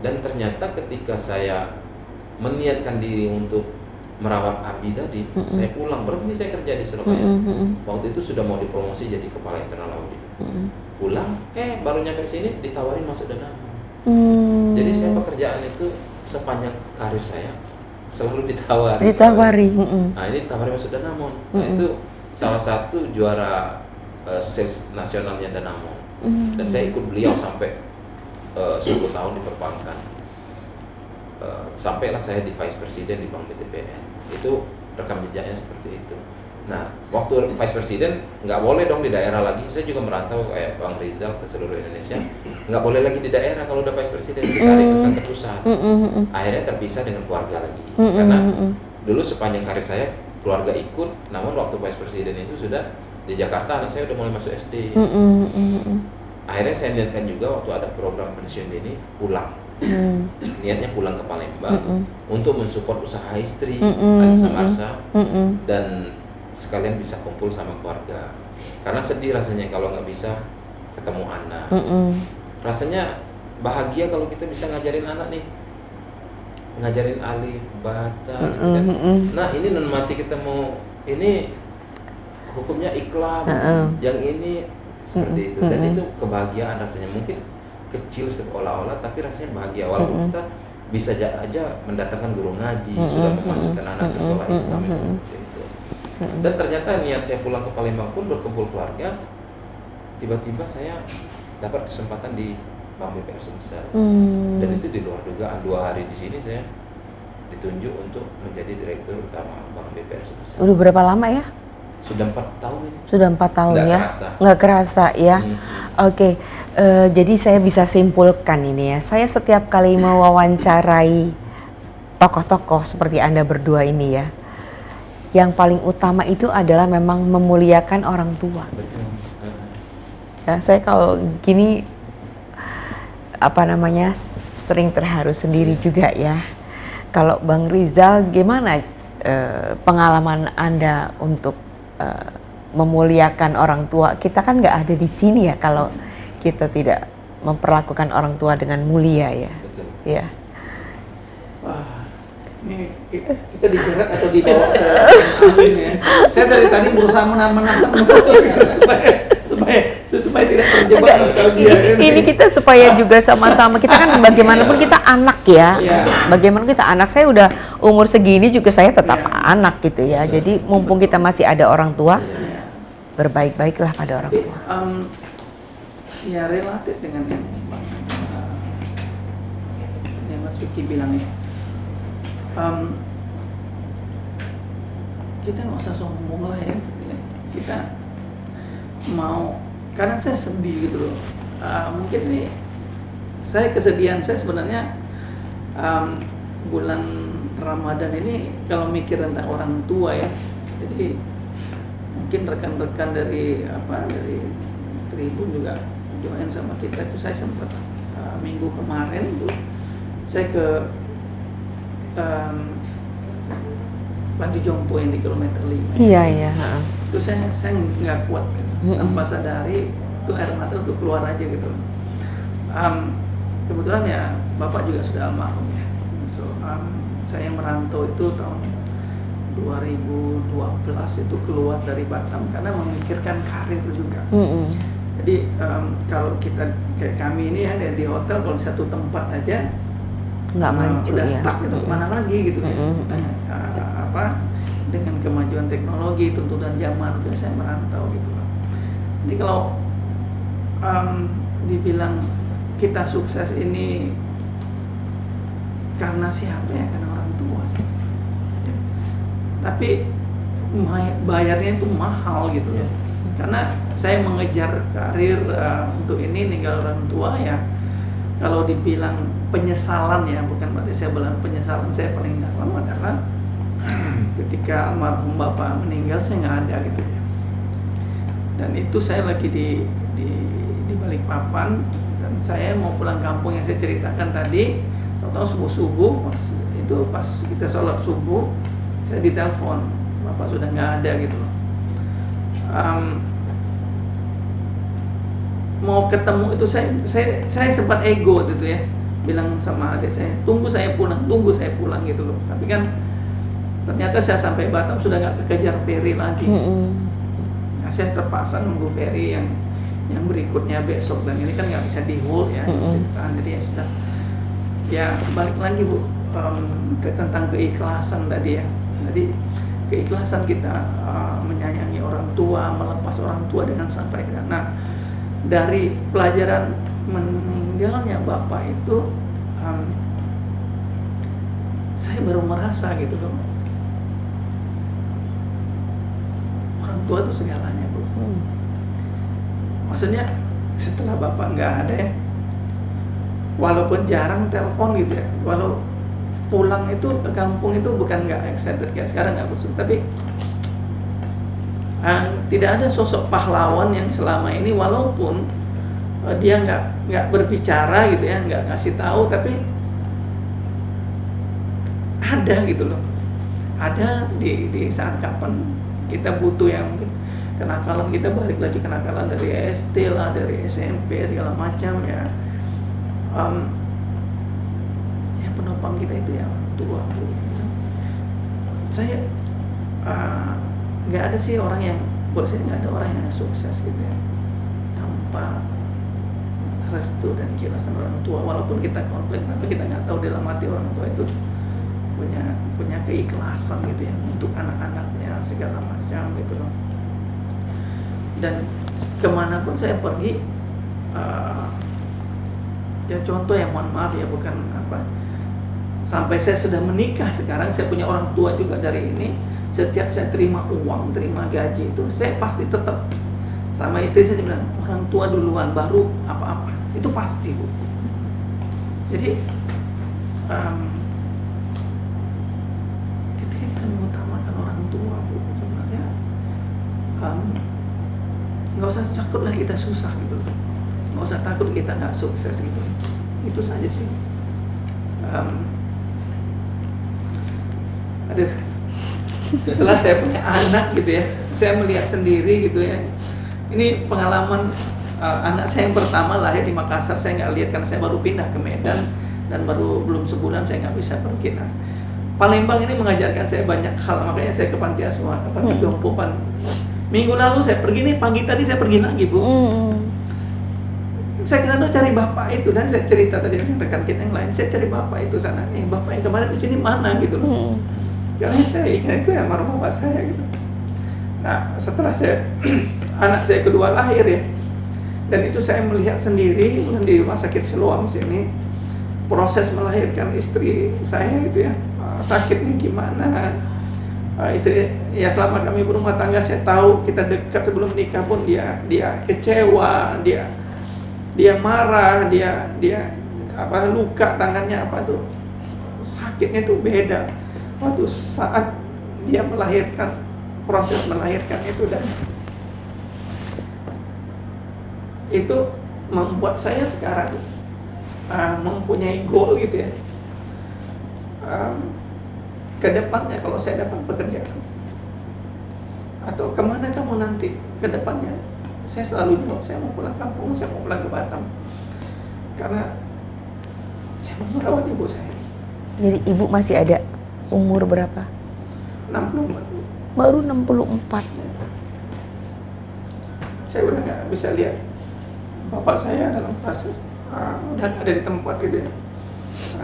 Dan ternyata ketika saya meniatkan diri untuk merawat Abi tadi, saya pulang, berhenti saya kerja di Surabaya. Waktu itu sudah mau dipromosi jadi kepala internal audit. Pulang, baru nyampe sini ditawarin masuk Danamon. Jadi saya pekerjaan itu sepanjang karir saya selalu ditawari. Nah ini ditawarin masuk Danamon. Nah itu salah satu juara sales nasionalnya Danamon. Dan saya ikut beliau sampai 10 tahun di perbankan. Sampailah saya di Vice President di Bank BTPN. Itu rekam jejaknya seperti itu. Nah, waktu Vice President nggak boleh dong di daerah lagi. Saya juga merantau kayak Bang Rizal ke seluruh Indonesia. Nggak boleh lagi di daerah kalau udah Vice President, ditarik ke kantor pusat. Akhirnya terpisah dengan keluarga lagi. Karena dulu sepanjang karir saya keluarga ikut, namun waktu Vice President itu sudah di Jakarta, anak saya udah mulai masuk SD. Akhirnya saya niatkan juga waktu ada program pensiun dini pulang. Niatnya pulang ke Palembang untuk mensupport usaha istri Alisa Marsha dan sekalian bisa kumpul sama keluarga. Karena sedih rasanya kalau nggak bisa ketemu anak. Rasanya bahagia kalau kita bisa ngajarin anak nih, ngajarin alif, bata, gitu kan. Nah ini non mati ketemu, ini hukumnya iklam, yang ini seperti itu. Dan itu kebahagiaan rasanya, mungkin kecil seolah-olah tapi rasanya bahagia. Walaupun kita bisa aja mendatangkan guru ngaji, sudah memasukkan anak ke sekolah Islam seperti itu. Dan ternyata niat saya pulang ke Palembang pun berkumpul keluarga, tiba-tiba saya dapat kesempatan di Bank BPR Sumsel. Dan itu di luar dugaan, 2 hari di sini saya ditunjuk untuk menjadi direktur utama Bank BPR Sumsel. Udah berapa lama ya? Sudah 4 tahun ini. Sudah 4 tahun Nggak ya? kerasa. Nggak kerasa ya? Oke, jadi saya bisa simpulkan ini ya. Saya setiap kali mewawancarai tokoh-tokoh seperti Anda berdua ini ya, yang paling utama itu adalah memang memuliakan orang tua. Betul. Ya, saya kalau gini sering terharu sendiri juga ya. Kalau Bang Rizal, gimana pengalaman Anda untuk memuliakan orang tua? Kita kan nggak ada di sini ya kalau kita tidak memperlakukan orang tua dengan mulia ya. Betul. Ya. Wah, ini kita dijerat atau dibawa ke angin ya. Saya dari tadi berusaha menahan supaya tidak terjebak nostalgia. Ini kita supaya juga sama-sama, kita kan bagaimanapun kita anak ya. Bagaimanapun kita anak, saya udah umur segini juga saya tetap anak gitu ya. Jadi mumpung kita masih ada orang tua, berbaik-baiklah pada orang tua. Ya relatif dengan yang Mas Yuki bilang ya. Kita nggak usah sombong lah ya. Kita mau, kadang saya sedih gitu loh. Mungkin nih kesedihan saya sebenarnya bulan Ramadan ini kalau mikir tentang orang tua ya. Jadi mungkin rekan-rekan dari Tribun juga join sama kita itu. Saya sempat minggu kemarin tuh saya ke Panti Jompo yang di kilometer 5. Iya. Itu saya nggak kuat kan. Tanpa sadari itu air mata tuh keluar aja gitu. Kebetulan ya Bapak juga sudah almarhum ya. So, saya merantau itu tahun 2012 itu keluar dari Batam karena memikirkan karir juga. Jadi kalau kita kayak kami ini ya di hotel, kalau di satu tempat aja nggak maju udah ya. stuck gitu, kemana lagi gitu ya. Dengan kemajuan teknologi, tuntutan zaman, saya merantau gitu. Jadi kalau dibilang kita sukses ini karena siapa ya? Karena orang tua sih. Ya. Tapi bayarnya itu mahal gitu ya. Karena saya mengejar karir untuk ini ninggal orang tua ya. Kalau dibilang penyesalan ya, bukan berarti saya bilang penyesalan saya paling dalam adalah ketika almarhum bapak meninggal saya nggak ada gitu ya. Dan itu saya lagi di Balikpapan dan saya mau pulang kampung yang saya ceritakan tadi. Tahu-tahu subuh pas kita sholat subuh saya ditelepon bapak sudah nggak ada gitu loh. Mau ketemu itu saya sempat ego gitu ya, bilang sama adik saya tunggu saya pulang gitu loh. Tapi kan ternyata saya sampai Batam sudah nggak kekejar ferry lagi. Nah, saya terpaksa nunggu ferry yang berikutnya besok, dan ini kan nggak bisa di hold ya. Jadi ya sudah, ya balik lagi Bu tentang keikhlasan tadi ya. Jadi keikhlasan kita menyayangi orang tua, melepas orang tua dengan sampai. Nah, dari pelajaran meninggalnya bapak itu saya baru merasa gitu loh, orang tua itu segalanya Bu. Maksudnya setelah bapak nggak ada ya, walaupun jarang telepon gitu ya, walau pulang itu ke kampung itu bukan nggak excited kayak sekarang, nggak busuk, tapi tidak ada sosok pahlawan yang selama ini walaupun dia nggak berbicara gitu ya, nggak ngasih tahu, tapi ada gitu loh, ada di saat kapan kita butuh yang mungkin kenakalan kita, balik lagi kenakalan dari SD lah, dari SMP segala macam ya. Ya penopang kita itu ya tua. Saya nggak ada sih orang yang, buat saya nggak ada orang yang sukses gitu ya tanpa restu dan keikhlasan orang tua. Walaupun kita konflik, tapi kita nggak tahu dalam hati orang tua itu punya keikhlasan gitu ya untuk anak-anaknya segala macam gitu loh. Dan kemanapun saya pergi, ya contoh ya, mohon maaf ya, bukan apa, sampai saya sudah menikah sekarang, saya punya orang tua juga dari ini. Setiap saya terima uang, terima gaji itu, saya pasti tetap sama istri saya bilang orang tua duluan baru apa-apa, itu pasti Bu. Jadi ketika kita mengutamakan orang tua Bu, sebenarnya nggak usah takut lah kita susah gitu, nggak usah takut kita nggak sukses gitu, itu saja sih. Setelah saya punya anak gitu ya, saya melihat sendiri gitu ya. Ini pengalaman anak saya yang pertama lahir di Makassar, saya nggak lihat karena saya baru pindah ke Medan dan belum sebulan saya nggak bisa pergi. Nah, Palembang ini mengajarkan saya banyak hal, makanya saya ke panti asuhan, ke panti jompo. Minggu lalu saya pergi nih, pagi tadi saya pergi lagi Bu. Saya kesana cari bapak itu, dan saya cerita tadi dengan rekan kita yang lain, saya cari bapak itu sana, bapak yang kemarin di sini mana gitu loh. Karena saya ingat itu ya almarhum bapak saya gitu. Nah, setelah anak saya kedua lahir ya, dan itu saya melihat sendiri di rumah sakit Siloam sini, proses melahirkan istri saya itu ya, sakitnya gimana. Istri ya, selama kami berumah tangga saya tahu, kita dekat sebelum nikah pun dia kecewa, dia marah, dia luka tangannya tuh, sakitnya tuh beda waktu saat dia melahirkan, proses melahirkan itu. Dan itu membuat saya sekarang mempunyai goal gitu ya, ke depannya kalau saya dapat pekerjaan atau kemana kamu nanti ke depannya, saya selalu jawab saya mau pulang kampung, saya mau pulang ke Batam, karena saya mau merawat ibu saya. Jadi ibu masih ada umur berapa? 64. Baru 64. Saya udah nggak bisa lihat bapak saya dalam proses udah ada di tempat gitu ya.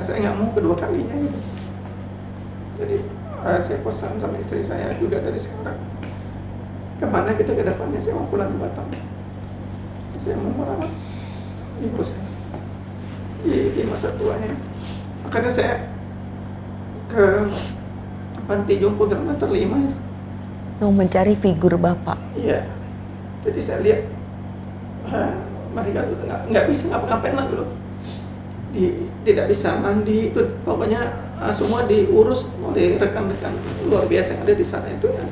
Saya nggak mau kedua kalinya gitu. Jadi saya pesan sama istri saya juga dari sekarang, kemana kita ke depannya, saya mau pulang ke Batam. saya mau merawat ibu saya di masa tuanya. Makanya saya ke panti jompo kilometer 5 itu. Mau mencari figur Bapak. Iya. Jadi saya lihat mereka tuh nggak bisa ngapa-ngapain lagi loh. Tidak bisa mandi itu, pokoknya semua diurus oleh rekan-rekan luar biasa yang ada di sana itu ya.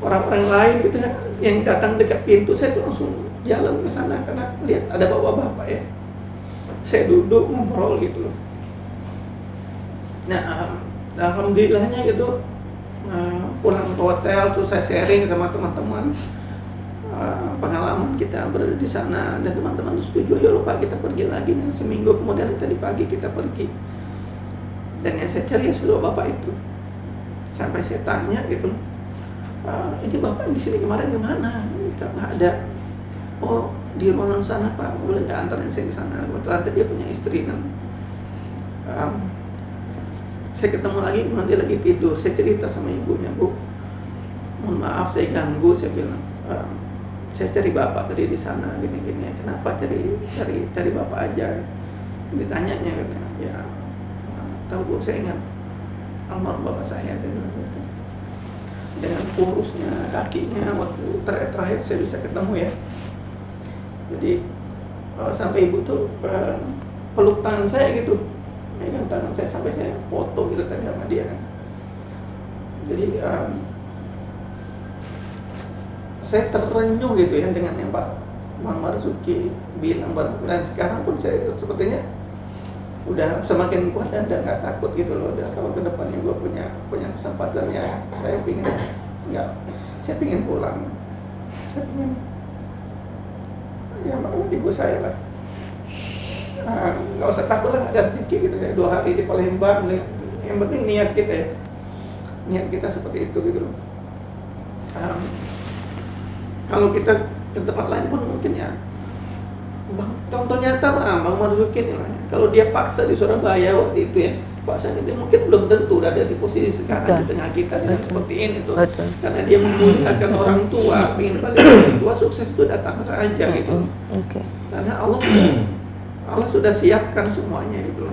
Orang-orang lain gitu ya, yang datang dekat pintu saya tuh langsung jalan ke sana karena lihat ada bapak-bapak ya. Saya duduk ngobrol gitu loh. Nah, alhamdulillahnya gitu pulang ke hotel terus saya sharing sama teman-teman pengalaman kita berada di sana, dan teman-teman setuju, ya lupa kita pergi lagi. Nah, seminggu kemudian tadi pagi kita pergi, dan yang saya cari adalah bapak itu. Sampai saya tanya gitu, ini bapak di sini kemarin gimana? Nggak ada. Oh, di ruangan sana Pak, boleh nggak antarin saya ke sana? Kebetulan dia punya istri kan. Saya ketemu lagi, kemudian dia lagi tidur. Saya cerita sama ibunya, Bu, mohon maaf saya ganggu. Saya bilang, saya cari bapak tadi di sana gini-gini. Kenapa cari bapak aja? Ditanyanya katanya, ya tahu Bu, saya ingat almarhum bapak saya bilang gitu. Dengan kurusnya kakinya waktu terakhir saya bisa ketemu ya. Jadi sampai ibu tuh peluk tangan saya gitu, megang tangan saya sampai saya foto gitu tadi sama dia kan. Jadi saya terenyuh gitu ya dengan yang Pak Muhammad Marzuki bilang, dan sekarang pun saya sepertinya udah semakin kuat dan nggak takut gitu loh. Dan kalau kedepannya gue punya kesempatan ya, saya pingin pulang, saya pingin ya makanya ibu saya lah, nggak usah takut lah ada rezeki gitu ya, 2 hari di Palembang, yang penting niat kita seperti itu gitu loh. Kalau kita ke tempat lain pun mungkin ya, contoh nyata lah Bang Marzuki nih lah. Kalau dia paksa di Surabaya waktu itu ya, paksa itu mungkin belum tentu ada di posisi sekarang di tengah kita dengan seperti ini tuh. Karena dia memuliakan orang tua, ingin balik orang tua, sukses itu datang saja gitu. Karena Allah sudah siapkan semuanya gitu.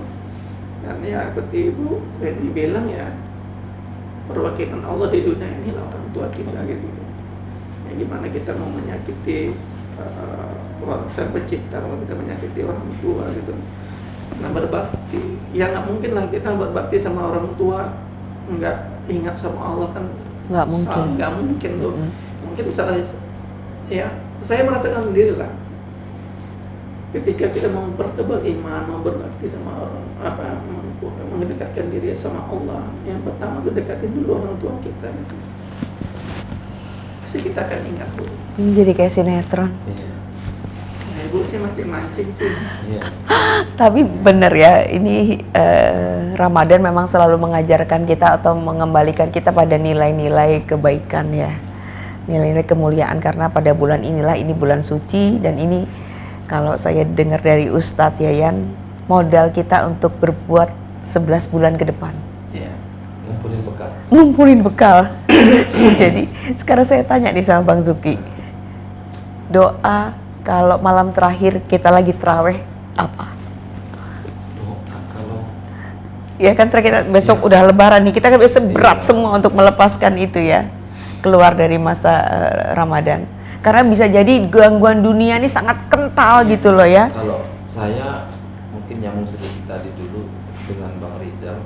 Dan ya seperti Ibu Wendy bilang ya, perwakilan Allah di dunia ini lah orang tua kita gitu. Ya gimana kita mau menyakiti Sang Pencipta kalau kita menyakiti orang tua gitu. Nah, berbakti ya nggak mungkin lah kita berbakti sama orang tua nggak ingat sama Allah kan, nggak mungkin tuh. Mungkin misalnya ya saya merasakan sendiri lah, ketika kita mau mempertebal iman, mau berbakti sama orang, mendekatkan diri sama Allah, yang pertama itu dekatin dulu orang tua kita gitu. Pasti kita akan ingat Bu. Jadi kayak sinetron. Ibu sih mancing sih. Tapi benar ya, ini Ramadan memang selalu mengajarkan kita atau mengembalikan kita pada nilai-nilai kebaikan ya, nilai-nilai kemuliaan, karena pada bulan inilah, ini bulan suci, dan ini kalau saya dengar dari Ustadz Yayan, modal kita untuk berbuat 11 bulan ke depan. Iya, ngumpulin bekal. Ngumpulin bekal. Jadi sekarang saya tanya nih sama Bang Zuki, doa kalau malam terakhir kita lagi terawih apa? Doa kalau Ya kan kita besok udah lebaran nih, kita kan biasa berat semua untuk melepaskan itu ya, keluar dari masa Ramadan. Karena bisa jadi gangguan dunia ini sangat kental gitu loh ya. Kalau saya mungkin nyambung sedikit tadi dulu dengan Bang Rizal,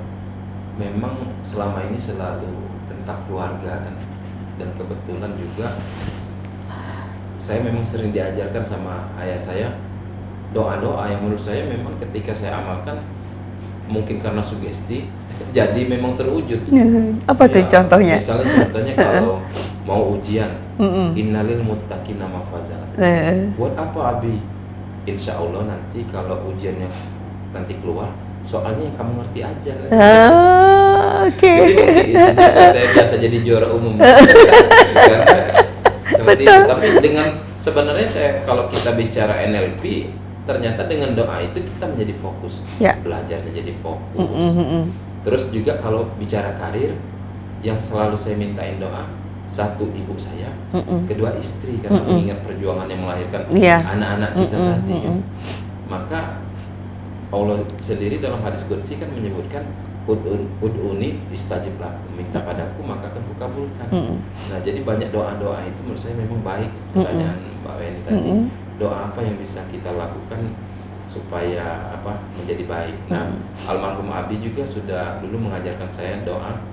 memang selama ini selalu tentang keluarga kan, dan kebetulan juga saya memang sering diajarkan sama ayah saya doa-doa yang menurut saya memang ketika saya amalkan, mungkin karena sugesti, jadi memang terwujud. Apa tuh contohnya? Misalnya contohnya kalau mau ujian, innalil muttaqina mafazah. Buat apa Abi? Insya Allah nanti kalau ujiannya nanti keluar, soalnya yang kamu ngerti aja. Oke. Saya biasa jadi juara umum. Seperti itu. Tapi dengan sebenarnya saya kalau kita bicara NLP, ternyata dengan doa itu kita menjadi fokus, belajarnya jadi fokus. Terus juga kalau bicara karir, yang selalu saya mintain doa, satu ibu saya, kedua istri, karena mengingat perjuangan yang melahirkan Iya. anak-anak kita tadi kan. Maka Allah sendiri dalam hadis qudsi kan menyebutkan ud'uni istajib lakum, minta padaku maka akan kukabulkan. Nah, jadi banyak doa-doa itu menurut saya memang baik. Pertanyaan Mbak Weni tadi, doa apa yang bisa kita lakukan supaya menjadi baik. Nah, almarhum Abi juga sudah dulu mengajarkan saya doa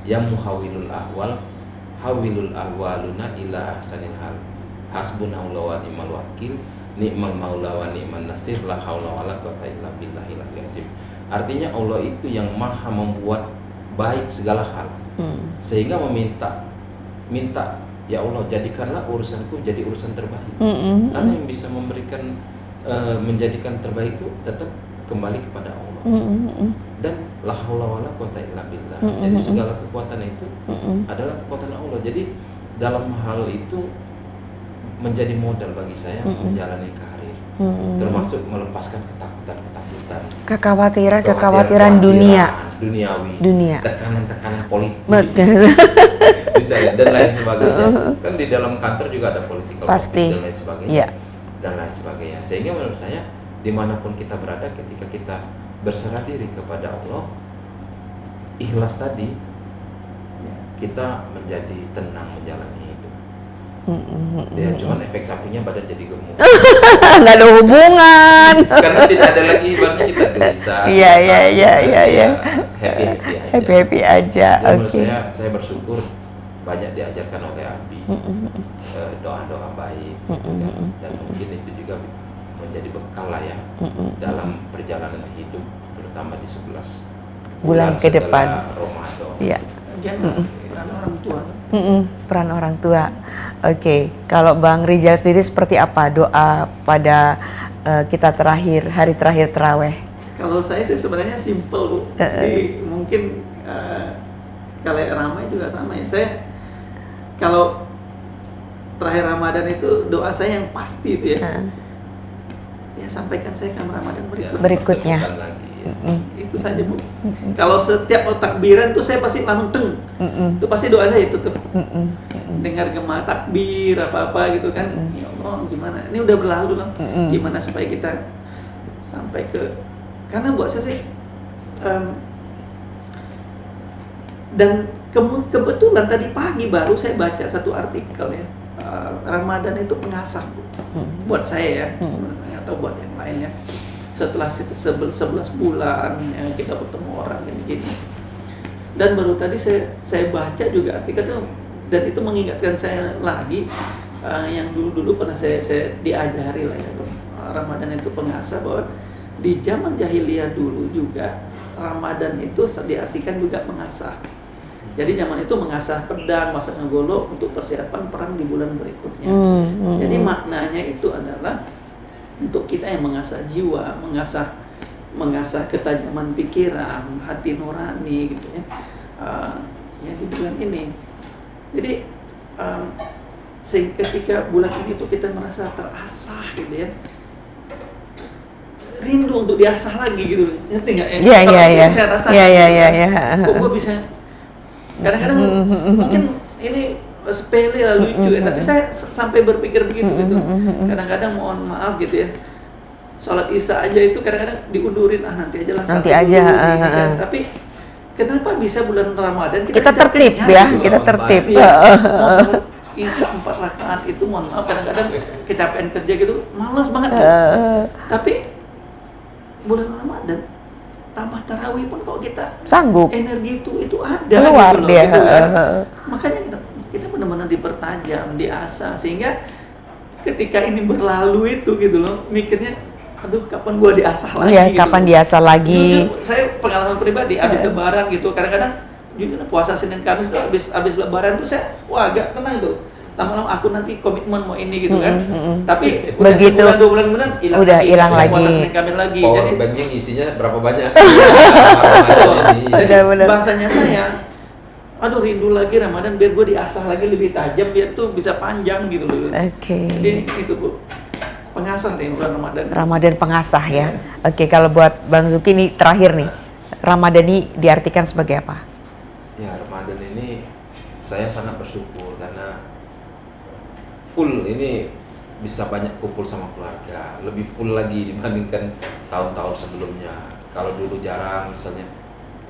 ya muhawilul ahwal hawilul ahwaluna ila ahsanil hal, hasbunallahu wa ni'mal wakil, ni'mal maula wa ni'man nasir, la haula wala quwata illa billahil aliyil azim. Artinya Allah itu yang maha membuat baik segala hal, sehingga minta ya Allah jadikanlah urusanku jadi urusan terbaik. Karena yang bisa memberikan menjadikan terbaik itu tetap kembali kepada Allah. Dan la haula wala quwata illa billah. Jadi segala kekuatan itu adalah kekuatan Allah. Jadi dalam hal itu menjadi modal bagi saya menjalani karir, termasuk melepaskan ketakutan, kekhawatiran dunia, tekanan politik, bisa dan lain sebagainya. Kan di dalam kantor juga ada political pasti dan lain sebagainya. Yeah. Dan lain sebagainya. Sehingga menurut saya dimanapun kita berada, ketika kita berserah diri kepada Allah, ikhlas tadi, kita menjadi tenang menjalani hidup. Ya, cuman efek sampingnya badan jadi gemuk. Nggak ada hubungan. Karena tidak ada lagi ibaratnya kita gelisah. Iya. Happy aja. Oke. Menurut saya bersyukur banyak diajarkan oleh Abi, doa-doa baik, dan mungkin itu juga menjadi bekal lah ya dalam perjalanan hidup, terutama di 11 bulan ke depan. Ramadan. Iya. Peran orang tua. Peran orang tua. Oke. Kalau Bang Rijal sendiri seperti apa doa pada kita hari terakhir taraweh? Kalau saya sih sebenarnya simple, Bu. Jadi mungkin kalau ramai juga sama ya. Saya kalau terakhir Ramadan itu doa saya yang pasti itu ya. Ya sampaikan saya ke Ramadan berikutnya. Itu saja, Bu. Kalau setiap takbiran tuh saya pasti langsung teng. Itu pasti doa saya itu tuh. Dengar gema takbir apa-apa gitu kan. Ya Allah, gimana? Ini udah berlalu kan. Gimana supaya kita sampai ke, karena buat saya sih dan kebetulan tadi pagi baru saya baca satu artikel ya, Ramadan itu pengasah, Bu. Buat saya ya, atau buat yang lainnya. Setelah 11 bulan ya, kita bertemu orang gini-gini. Dan baru tadi saya baca juga artikel itu, dan itu mengingatkan saya lagi yang dulu pernah saya diajari lah ya, Ramadan itu pengasah, bahwa di zaman jahiliyah dulu juga Ramadan itu diartikan juga mengasah. Jadi zaman itu mengasah pedang, masak ngegolok untuk persiapan perang di bulan berikutnya. Jadi maknanya itu adalah untuk kita yang mengasah jiwa, mengasah ketajaman pikiran, hati nurani gitu ya. Ya di bulan ini. Jadi ketika bulan ini tuh kita merasa terasah gitu ya. Rindu untuk diasah lagi gitu. Ngerti enggak ya? Iya. Saya rasakan. Iya. Kok gue bisa kadang-kadang mungkin ini sepele lah, lucu ya, tapi saya sampai berpikir begitu gitu. Kadang-kadang mohon maaf gitu ya, sholat isya aja itu kadang-kadang diundurin, nanti aja lah. Nanti aja. Kan. Tapi kenapa bisa bulan Ramadan kita tertib ya, kita tertib. Sholat isya 4 rakaat itu mohon maaf kadang-kadang kecapean kerja gitu, malas banget. Tapi bulan Ramadan tambah tarawih pun kok kita sanggup, energi itu ada keluar gitu loh, dia gitu kan. Makanya kita benar-benar dipertajam, diasah, sehingga ketika ini berlalu itu gitu loh, mikirnya aduh kapan gua diasah lagi gitu. Kapan diasah lagi. Jujur, saya pengalaman pribadi habis lebaran gitu, kadang-kadang jujur puasa Senin Kamis tuh habis lebaran tuh saya agak tenang tuh. Lama-lama aku nanti komitmen mau ini gitu kan. Tapi udah begitu, sebulan 2 bulan kemudian hilang lagi. Lagi. Jadi banknya isinya berapa banyak? Jadi bangsanya saya, aduh rindu lagi Ramadan biar gue diasah lagi lebih tajam biar tuh bisa panjang gitu loh. Jadi itu, Bu. Pengasah deh bulan Ramadan. Ramadan pengasah ya. Oke, kalau buat Bang Zuki nih terakhir nih, Ramadan ini diartikan sebagai apa? Ya, Ramadan ini saya sangat bersyukur full ini, bisa banyak kumpul sama keluarga, lebih full lagi dibandingkan tahun-tahun sebelumnya. Kalau dulu jarang misalnya,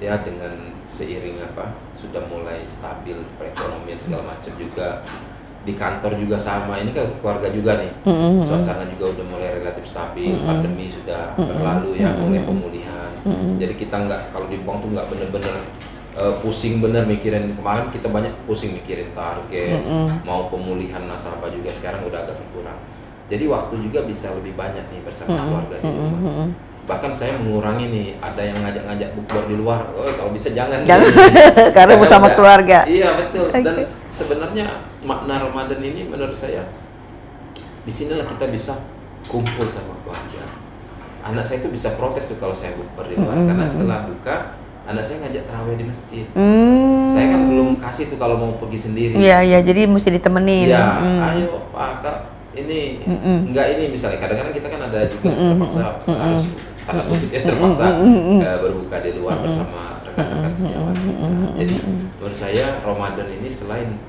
ya dengan seiring sudah mulai stabil perekonomian segala macam juga, di kantor juga sama, ini kan keluarga juga nih, suasana juga udah mulai relatif stabil, pandemi sudah berlalu ya, mulai pemulihan, jadi kita nggak, kalau di bank tuh nggak bener-bener pusing bener mikirin, kemarin kita banyak pusing mikirin target, mau pemulihan nasabah juga, sekarang udah agak berkurang. Jadi waktu juga bisa lebih banyak nih bersama keluarga di rumah. Bahkan saya mengurangi nih, ada yang ngajak-ngajak bukber di luar, kalau bisa jangan. Karena bersama keluarga. Iya betul. Dan sebenarnya makna Ramadan ini menurut saya, di sinilah kita bisa kumpul sama keluarga. Anak saya tuh bisa protes tuh kalau saya bukber di luar, karena setelah buka anak saya ngajak tarawih di masjid. Saya kan belum kasih tuh kalau mau pergi sendiri. Iya, jadi mesti ditemenin. Iya, ayo Pak, Kak, ini enggak ini misalnya. Kadang-kadang kita kan ada juga terpaksa harus tanda kutip terpaksa berbuka di luar bersama rekan-rekan sejawat kita. Jadi menurut saya Ramadan ini selain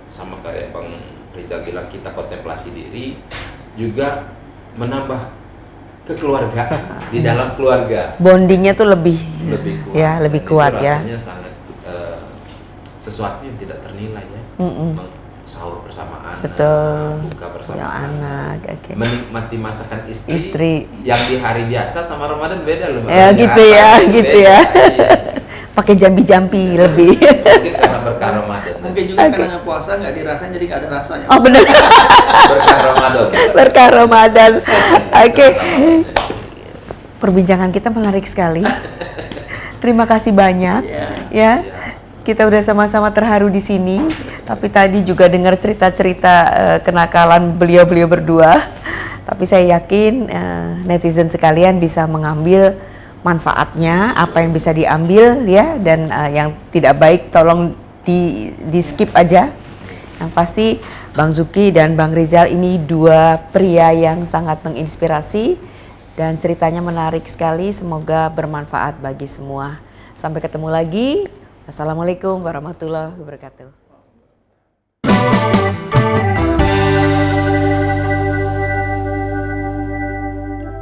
sama kayak Bang Rizal bilang, kita kontemplasi diri, juga menambah kekeluargaan di dalam keluarga. Bondingnya tuh lebih kuat. Ya, lebih kuat ya. Rasanya sangat sesuatu yang tidak ternilai ya. Sahur bersama anak, betul, buka bersama anak, menikmati masakan istri yang di hari biasa sama Ramadan beda loh. Ya gitu ya, gitu beda. ya. Pakai jambi-jambi lebih. Mungkin karena berkah Ramadan. Mungkin juga karena puasa nggak dirasain, jadi nggak ada rasanya. Oh benar. Berkah Ramadan. Berkah Ramadan. Oke. Perbincangan kita menarik sekali. Terima kasih banyak. Ya. Kita udah sama-sama terharu di sini. Tapi tadi juga dengar cerita-cerita kenakalan beliau-beliau berdua. Tapi saya yakin netizen sekalian bisa mengambil manfaatnya, apa yang bisa diambil ya, dan yang tidak baik tolong di skip aja. Yang pasti Bang Zuki dan Bang Rizal ini dua pria yang sangat menginspirasi dan ceritanya menarik sekali. Semoga bermanfaat bagi semua. Sampai ketemu lagi. Assalamualaikum warahmatullahi wabarakatuh.